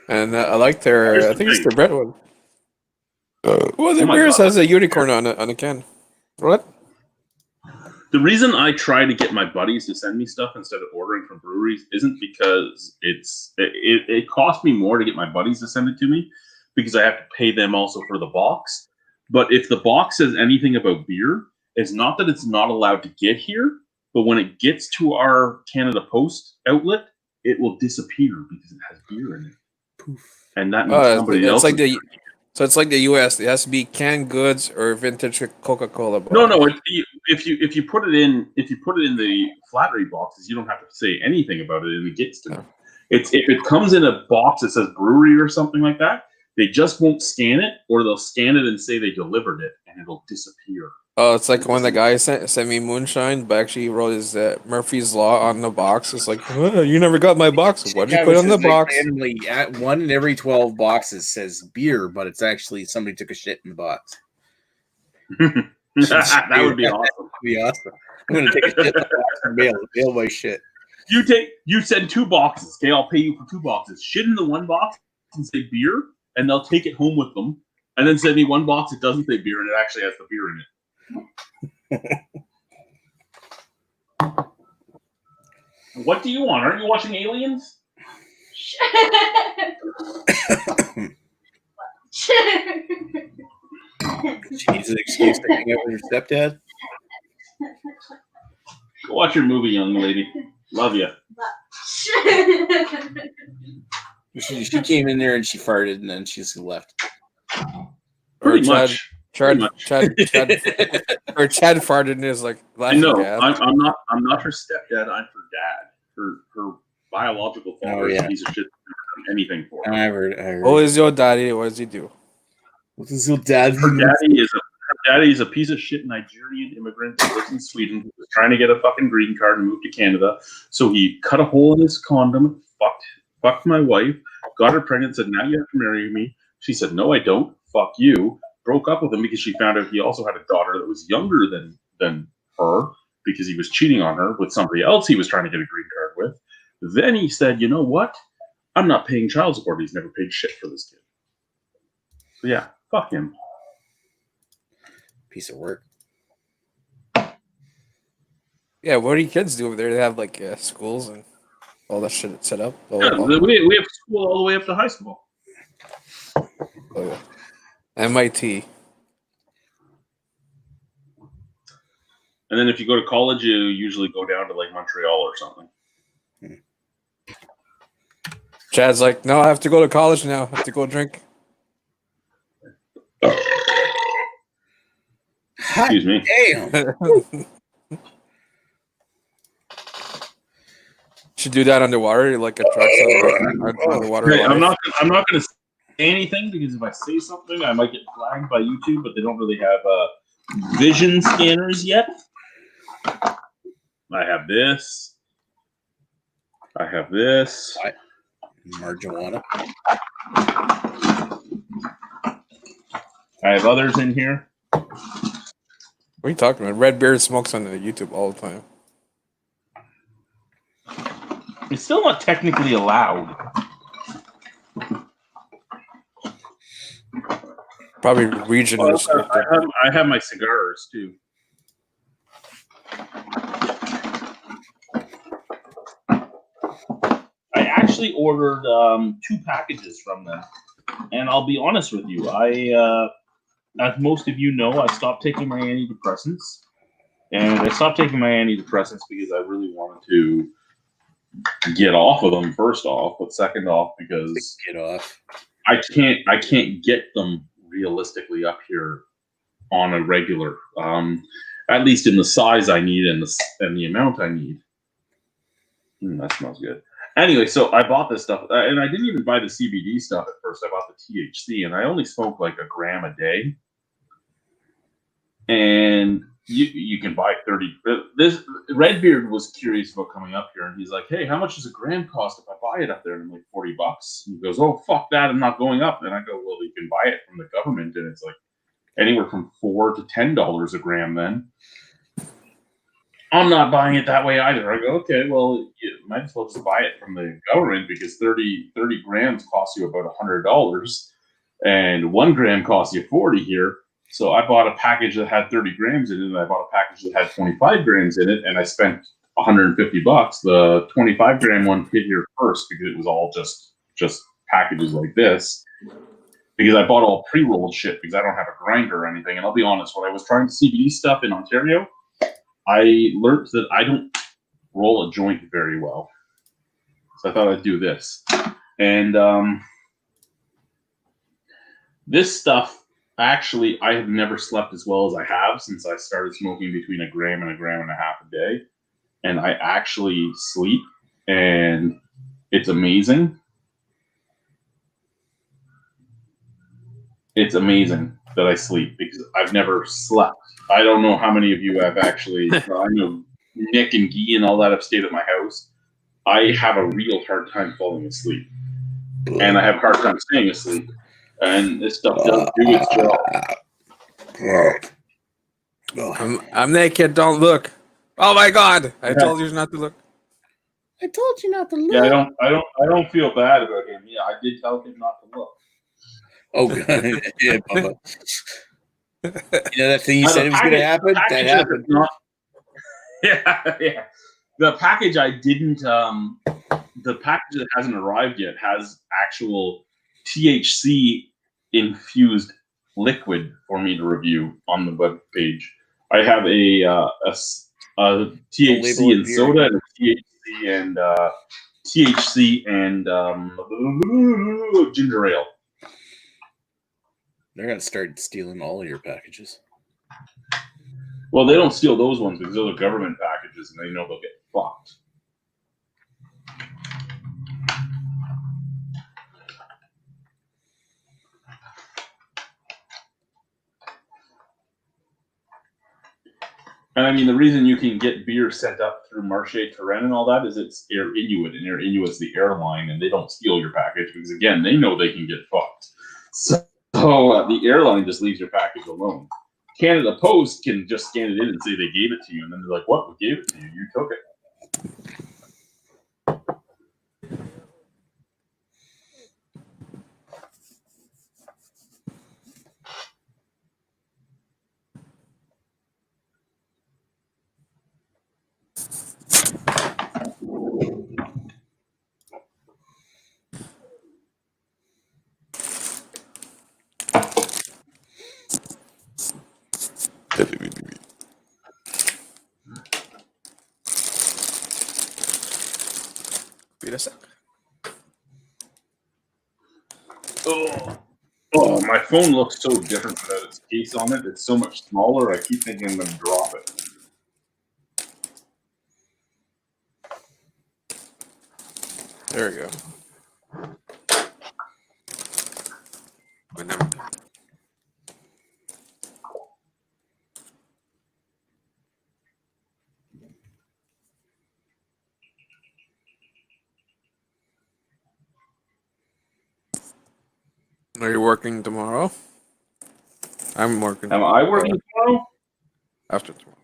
And I like their. Here's I the think it's thing. their bread one. Well, their Oh my beers God. has a unicorn on a can. What? The reason I try to get my buddies to send me stuff instead of ordering from breweries isn't because it costs me more to get my buddies to send it to me because I have to pay them also for the box. But if the box says anything about beer, it's not that it's not allowed to get here, but when it gets to our Canada Post outlet, it will disappear because it has beer in it. Poof. And that means somebody else. So it's like the U.S. It has to be canned goods or vintage Coca-Cola. No. If you put it in the flat rate boxes, you don't have to say anything about it, and it gets to me. It's if it comes in a box that says brewery or something like that, they just won't scan it, or they'll scan it and say they delivered it, and it'll disappear. Oh, it's like when the guy sent me moonshine, but actually he wrote his Murphy's Law on the box. It's like, oh, you never got my box. What'd you put on the box? Randomly, at 1 in every 12 boxes says beer, but it's actually somebody took a shit in the box. That would be awesome. That'd be awesome. I'm gonna take a shit in the box and mail my shit. You send 2 boxes. Okay, I'll pay you for 2 boxes. Shit in the one box and say beer, and they'll take it home with them, and then send me 1 box that doesn't say beer and it actually has the beer in it. What do you want? Aren't you watching Aliens? She needs an excuse to hang out with her stepdad. Go watch your movie, young lady. Love you. She came in there and she farted and then she just left. Pretty much. Chad farted and is like I laughing. know. Gas. I'm not her stepdad. I'm her dad. Her biological father is a piece of shit. Anything for her. I heard. What is your daddy? What does he do? What is your dad? Her daddy is a piece of shit Nigerian immigrant who lives in Sweden who was trying to get a fucking green card and move to Canada. So he cut a hole in his condom, fucked my wife, got her pregnant, said, now you have to marry me. She said, no, I don't. Fuck you. Broke up with him because she found out he also had a daughter that was younger than her because he was cheating on her with somebody else he was trying to get a green card with. Then he said, you know what? I'm not paying child support. He's never paid shit for this kid. So yeah, fuck him. Piece of work. Yeah, what do you kids do over there? They have like schools and all that shit set up. Yeah, we have school all the way up to high school. Oh, yeah. MIT. And then if you go to college, you usually go down to like Montreal or something. Chad's like, no, I have to go to college now. I have to go drink. Excuse me. Damn. Should do that underwater, like a truck underwater. Hey, I'm not gonna anything because if I say something, I might get flagged by YouTube, but they don't really have vision scanners yet. I have this. I have this. Marijuana. I have others in here. What are you talking about? Redbeard smokes on the YouTube all the time. It's still not technically allowed. Probably region restricted. I have my cigars too. I actually ordered 2 packages from them, and I'll be honest with you. As most of you know, I stopped taking my antidepressants, and I stopped taking my antidepressants because I really wanted to get off of them. First off, but second off, because Get off. I can't get them realistically up here on a regular, at least in the size I need and the amount I need. That smells good. Anyway, so I bought this stuff, and I didn't even buy the CBD stuff at first. I bought the THC, and I only smoke like a gram a day. And you can buy 30. This Redbeard was curious about coming up here, and he's like, "Hey, how much does a gram cost if I buy it up there?" And I'm like, $40. And he goes, "Oh, fuck that! I'm not going up." And I go, "Well, you can buy it from the government, and it's like anywhere from $4 to $10 a gram." Then I'm not buying it that way either. I go, "Okay, well, you might as well just buy it from the government because 30 grams costs you about $100, and 1 gram costs you 40 here." So I bought a package that had 30 grams in it, and I bought a package that had 25 grams in it, and I spent $150. The 25 gram one hit here first because it was all just packages like this. Because I bought all pre-rolled shit because I don't have a grinder or anything. And I'll be honest, when I was trying CBD stuff in Ontario, I learned that I don't roll a joint very well. So I thought I'd do this. And this stuff, actually, I have never slept as well as I have since I started smoking between a gram and a gram and a half a day. And I actually sleep, and it's amazing. It's amazing that I sleep because I've never slept. I don't know how many of you have actually. I know Nick and Guy and all that have stayed at my house. I have a real hard time falling asleep, and I have a hard time staying asleep. And this stuff does do its job. I'm naked. Don't look. Oh my God! I told you not to look. I told you not to look. Yeah, I don't feel bad about him. Yeah, I did tell him not to look. Oh, God. Yeah, Bubba. You know that thing you said it was going to happen? That happened. Yeah. The package I didn't. The package that hasn't arrived yet has actual THC infused liquid for me to review on the web page. I have a THC and soda, and a THC and ginger ale. They're going to start stealing all of your packages. Well, they don't steal those ones because those are government packages, and they know they'll get fucked. And I mean, the reason you can get beer sent up through Marche Terrain and all that is it's Air Inuit, and Air Inuit's the airline, and they don't steal your package because, again, they know they can get fucked. So the airline just leaves your package alone. Canada Post can just scan it in and say they gave it to you, and then they're like, "What? We gave it to you. You took it." Wait a sec. Oh, my phone looks so different without its case on it. It's so much smaller. I keep thinking I'm going to drop it. There we go. When I'm- Are you working tomorrow? I'm working Am I working tomorrow? after tomorrow.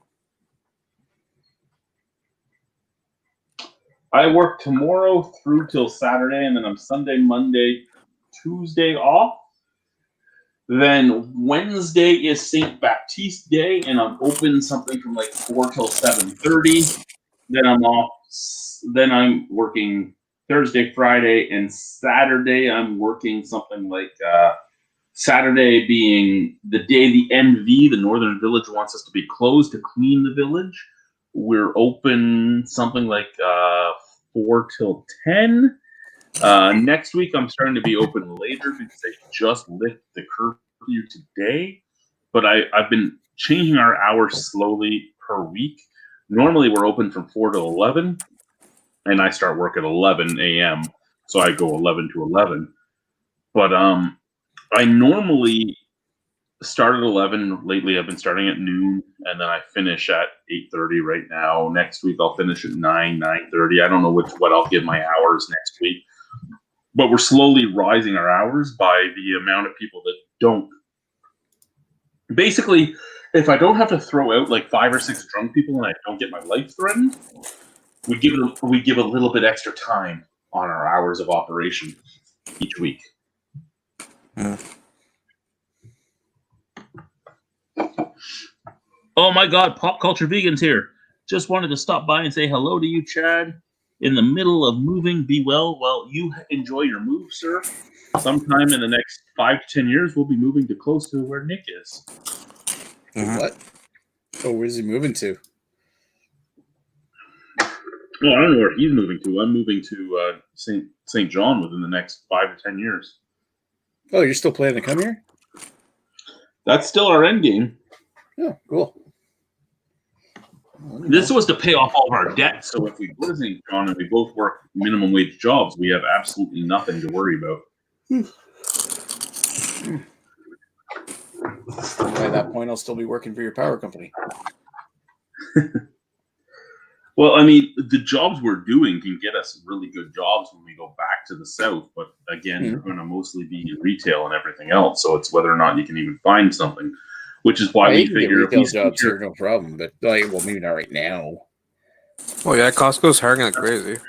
I work tomorrow through till Saturday, and then I'm Sunday, Monday, Tuesday off. Then Wednesday is St. Baptiste Day, and I'm open something from like 4 till 7:30. Then I'm off. Then I'm working Thursday, Friday, and Saturday. I'm working something like Saturday being the day the NV, the Northern Village, wants us to be closed to clean the village. We're open something like 4 till 10. Next week, I'm starting to be open later because they just lit the curfew today. But I've been changing our hours slowly per week. Normally, we're open from 4 to 11, and I start work at 11 a.m. So I go 11 to 11. But I normally start at 11. Lately, I've been starting at noon, and then I finish at 8:30 right now. Next week, I'll finish at 9:30. I don't know what I'll give my hours next week. But we're slowly rising our hours by the amount of people that don't. Basically, if I don't have to throw out like 5 or 6 drunk people and I don't get my life threatened, we give a little bit extra time on our hours of operation each week. Oh my God, Pop Culture Vegan's here. Just wanted to stop by and say hello to you, Chad. In the middle of moving, be well. Well, you enjoy your move, sir. Sometime in the next 5 to 10 years, we'll be moving to close to where Nick is. What? Oh, where's he moving to? Well, I don't know where he's moving to. I'm moving to St. John within the next 5 to 10 years. Oh, you're still planning to come here? That's still our end game. Oh, cool. This was to pay off all of our debt. So if we go to St. John and we both work minimum wage jobs, we have absolutely nothing to worry about. By that point, I'll still be working for your power company. Well, I mean, the jobs we're doing can get us really good jobs when we go back to the South. But again, you're going to mostly be in retail and everything else. So it's whether or not you can even find something, which is why we figure if retail we jobs here, no problem. But like, well, maybe not right now. Oh yeah, Costco's hiring like crazy.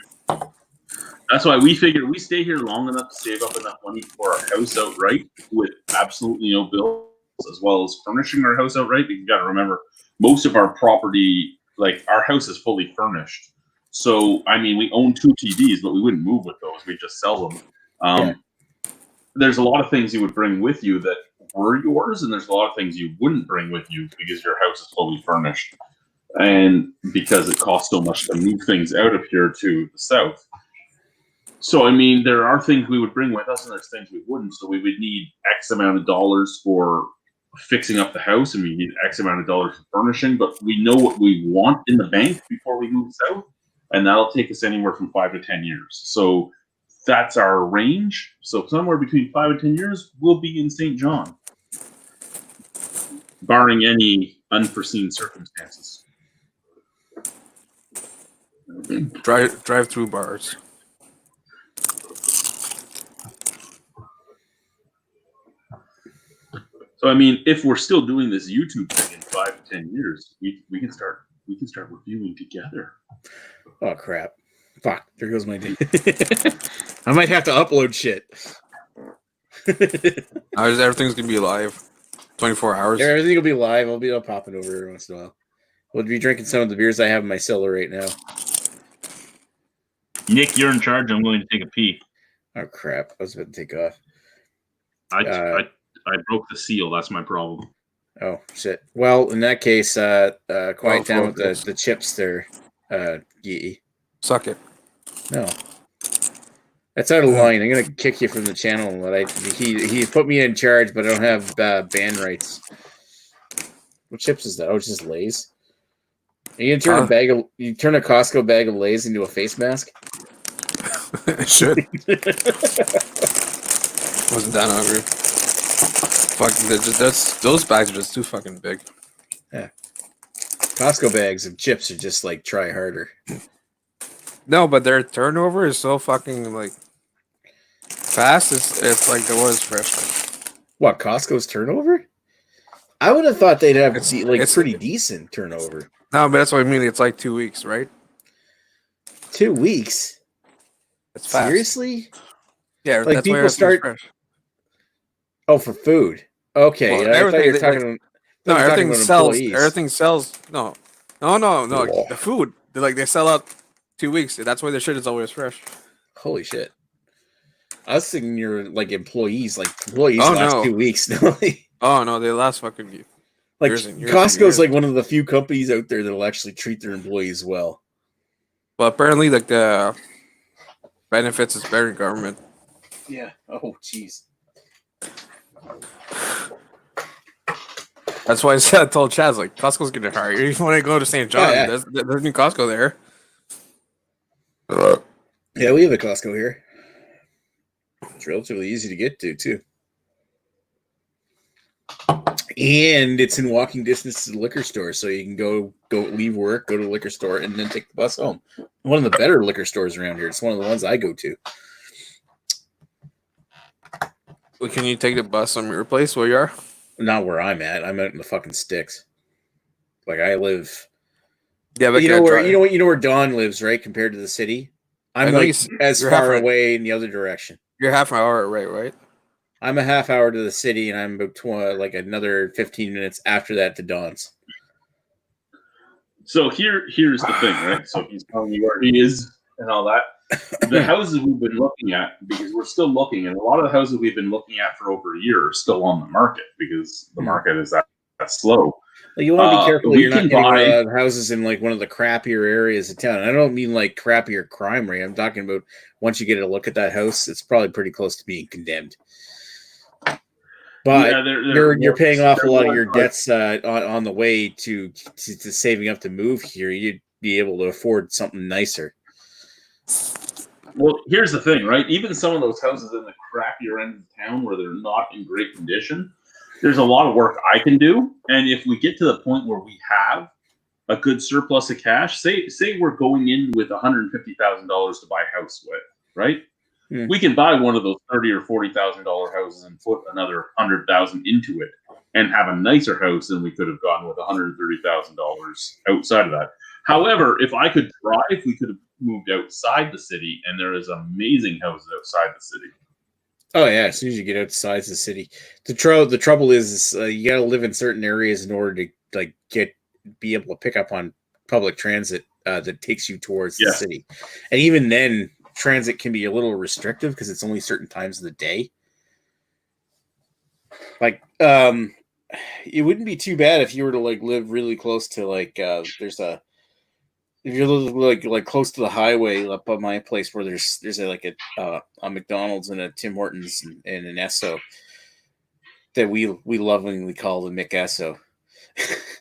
That's why we figure we stay here long enough to save up enough money for our house outright with absolutely no bills, as well as furnishing our house outright. Because you got to remember, most of our property, like our house, is fully furnished. So I mean, we own 2 TVs, but we wouldn't move with those. We just sell them. There's a lot of things you would bring with you that were yours, and there's a lot of things you wouldn't bring with you because your house is fully furnished, and because it costs so much to move things out of here to the South. So, I mean, there are things we would bring with us, and there's things we wouldn't. So we would need X amount of dollars for fixing up the house, and we need X amount of dollars for furnishing. But we know what we want in the bank before we move south, and that'll take us anywhere from 5 to 10 years. So that's our range. So somewhere between 5 and 10 years, we'll be in St. John, barring any unforeseen circumstances. Drive through bars. So I mean, if we're still doing this YouTube thing in 5 to 10 years, we can start reviewing together. Oh crap! Fuck! There goes my day. I might have to upload shit. Everything's gonna be live, 24 hours. Yeah, everything will be live. I'll pop it over every once in a while. We'll be drinking some of the beers I have in my cellar right now. Nick, you're in charge. I'm going to take a pee. Oh crap! I was about to take off. I broke the seal. That's my problem. Oh shit! Well, in that case, quiet down with the chips there, Yee. Suck it. No, that's out of line. I'm gonna kick you from the channel. But he put me in charge, but I don't have band rights. What chips is that? Oh, it's just Lay's. Are you gonna turn a Costco bag of Lay's into a face mask? It should. Wasn't that hungry. Fucking, those bags are just too fucking big. Costco bags of chips are just like try harder. No, but their turnover is so fucking like fast. It's like the was fresh. What, Costco's turnover? I would have thought they'd have It's- pretty decent turnover. No, but that's what I mean. It's like 2 weeks, right? 2 weeks? It's fast. Seriously? Yeah, Like, that's people why everything's start- fresh. Oh, for food. Okay, Well, yeah, I thought everything you were they- talking like- about. No, I thought you were everything talking about sells. employees. Everything sells. No. The food. They sell out 2 weeks. That's why their shit is always fresh. Holy shit! I was thinking you're like employees. Like employees Oh, last no. 2 weeks. No, Oh no, they last fucking. like Years and years and Costco's years. like one of the few companies out there that'll actually treat their employees well. Well, apparently, like the benefits is better in government. Yeah. Oh, jeez. That's why I told Chaz like Costco's gonna hire you. If you want to go to St. John, Yeah. there's new Costco there. Yeah, we have a Costco here. It's relatively easy to get to too, and it's in walking distance to the liquor store, so you can go leave work, go to the liquor store, and then take the bus home. One of the better liquor stores around here. It's one of the ones I go to. Well, can you take the bus from your place where you are? Not where I'm at. I'm out in the fucking sticks. Like I live. Yeah, but You know where Don lives, right? Compared to the city, I I'm know like as you're far halfway- away in the other direction. You're half an hour away, right? I'm a half hour to the city, and I'm about like another 15 minutes after that to Don's. So here's the thing, right? So he's telling you where he is and all that. The houses we've been looking at, because we're still looking, and a lot of the houses we've been looking at for over a year are still on the market because the market is that slow. Well, you want to be careful we you're not can getting buy- houses in like one of the crappier areas of town. I don't mean like crappier crime rate. I'm talking about once you get a look at that house, it's probably pretty close to being condemned. But Yeah, you're paying off a lot of your they're- debts on the way to saving up to move here. You'd be able to afford something nicer. Well, here's the thing, right? Even some of those houses in the crappier end of town where they're not in great condition, there's a lot of work I can do. And if we get to the point where we have a good surplus of cash, say we're going in with $150,000 to buy a house with, right? Hmm. We can buy one of those $30,000 or $40,000 houses and put another $100,000 into it and have a nicer house than we could have gotten with $130,000 outside of that. However, if I could drive, we could have moved outside the city, and there is amazing houses outside the city. Oh yeah, as soon as you get outside the city, the trouble is you got to live in certain areas in order to like be able to pick up on public transit that takes you towards the city, and even then, transit can be a little restrictive because it's only certain times of the day. Like, it wouldn't be too bad if you were to like live really close to like if you're like close to the highway up by my place where there's a McDonald's and a Tim Hortons and an Esso that we lovingly call the McEsso.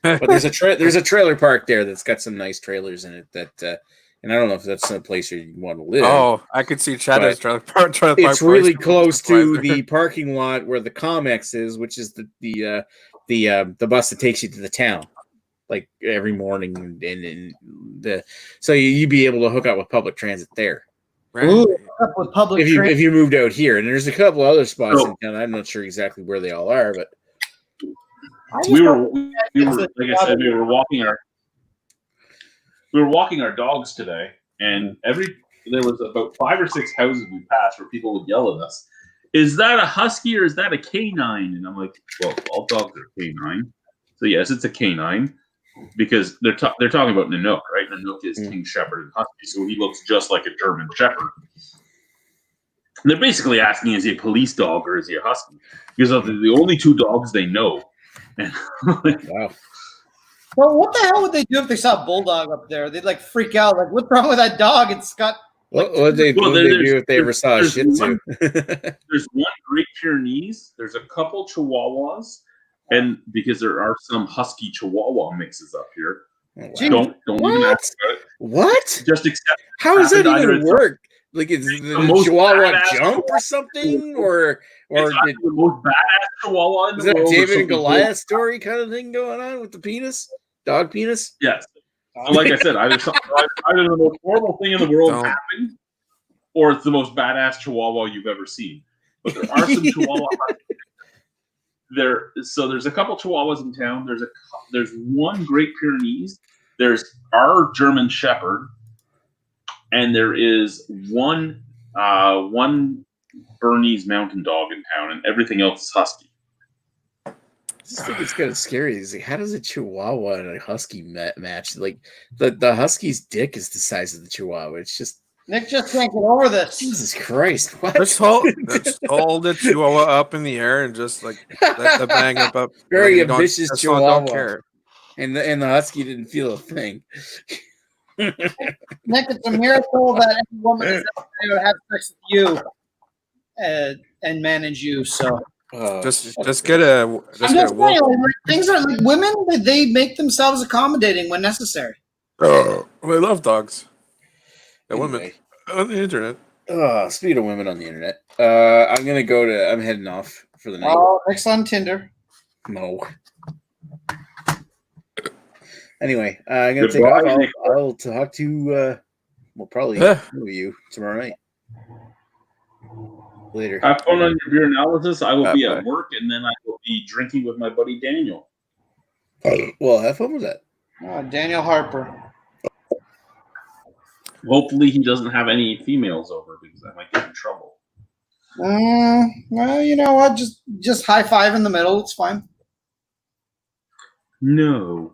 But there's a trailer park there that's got some nice trailers in it that and I don't know if that's a place you want to live. Oh, I could see Chad's trailer park. It's really close to the parking lot where the Comex is, which is the bus that takes you to the town. Like every morning, so you'd be able to hook up with public transit there. Right? Ooh, up with public If you moved out here, and there's a couple other spots in town. I'm not sure exactly where they all are, but We were like I said, we were walking our dogs today, and there was about 5 or 6 houses we passed where people would yell at us, "Is that a husky or is that a canine?" And I'm like, "Well, all dogs are canine, so yes, it's a canine." Because they're talking about Nanook, right? Nanook is King Shepherd and Husky, so he looks just like a German Shepherd. And they're basically asking, is he a police dog or is he a Husky? Because they're the only 2 dogs they know. And wow. Well, what the hell would they do if they saw a bulldog up there? They'd like freak out. Like, what's wrong with that dog? It's got. What would they do if they ever saw a Shih Tzu? There's one Great Pyrenees. There's a couple Chihuahuas. And because there are some Husky Chihuahua mixes up here, Oh, wow. don't even ask about it. What? Just accept. How does that Either even it's work? Like, is the the most Chihuahua badass jump or Chihuahua. something, or It's did, the most badass Chihuahua in is the that world. or David and something Goliath story kind of thing going on with the penis, dog penis? Yes. So like I said, either the most horrible thing in the world Don't. happened, or it's the most badass Chihuahua you've ever seen. But there are some Chihuahua. So there's a couple Chihuahuas in town. There's one Great Pyrenees. There's our German Shepherd, and there is one Bernese Mountain Dog in town, and everything else is Husky. I just think it's kind of scary. It's like, how does a Chihuahua and a Husky match? Like, the Husky's dick is the size of the Chihuahua. It's just, Nick just can't get over this. Jesus Christ! What? Just hold the Chihuahua up in the air and just like let the bang up. Very like, ambitious don't Chihuahua. care. And the Husky didn't feel a thing. Nick, it's a miracle that any woman is out there to have sex with you and manage you. So Just get a I'm wolf. just saying, like, things are like women. They make themselves accommodating when necessary. Oh, I love dogs. The women Anyway. on the internet. Speaking of women on the internet, I'm heading off for the night. Oh, Nick's on Tinder. No. Anyway, I'm gonna take off. I'll talk to probably some of you tomorrow night. Later. Have fun on your beer analysis. I will be at work, and then I will be drinking with my buddy Daniel. Well, have fun with that. Oh, Daniel Harper. Hopefully, he doesn't have any females over because I might get in trouble. Well, you know what? Just high five in the middle. It's fine. No.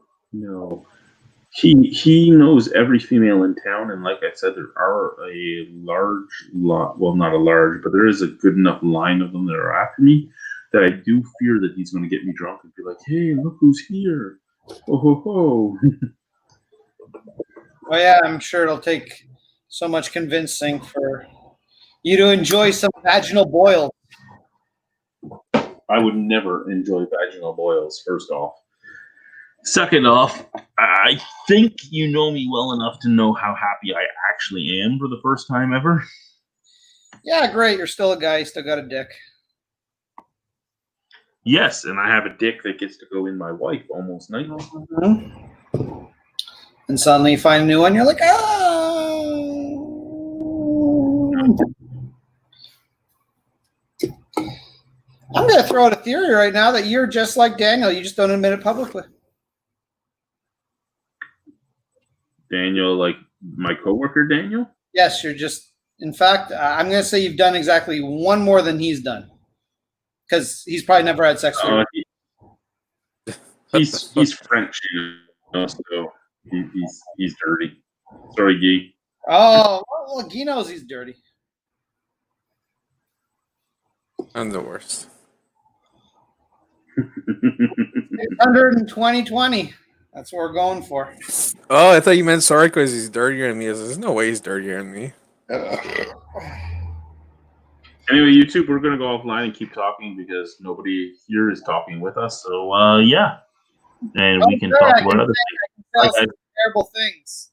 He knows every female in town, and like I said, there are a large lot. Well, not a large, but there is a good enough line of them that are after me that I do fear that he's going to get me drunk and be like, "Hey, look who's here!" Oh ho ho! Well, yeah, I'm sure it'll take so much convincing for you to enjoy some vaginal boils. I would never enjoy vaginal boils. First off. Second off, I think you know me well enough to know how happy I actually am for the first time ever. Yeah, great. You're still a guy. You still got a dick. Yes, and I have a dick that gets to go in my wife almost nightly. Mm-hmm. And suddenly you find a new one. You're like, oh. I'm going to throw out a theory right now that you're just like Daniel. You just don't admit it publicly. Daniel, like my coworker, Daniel? Yes, you're just. In fact, I'm going to say you've done exactly one more than he's done, because he's probably never had sex with you. He's French, you know, so he's dirty. Sorry, Guy. Oh, well, he knows he's dirty. I'm the worst. 600 in 2020. That's what we're going for. Oh, I thought you meant sorry because he's dirtier than me. There's no way he's dirtier than me. Anyway, you two, we're going to go offline and keep talking because nobody here is talking with us. So, yeah. And we can talk about other things. Terrible things.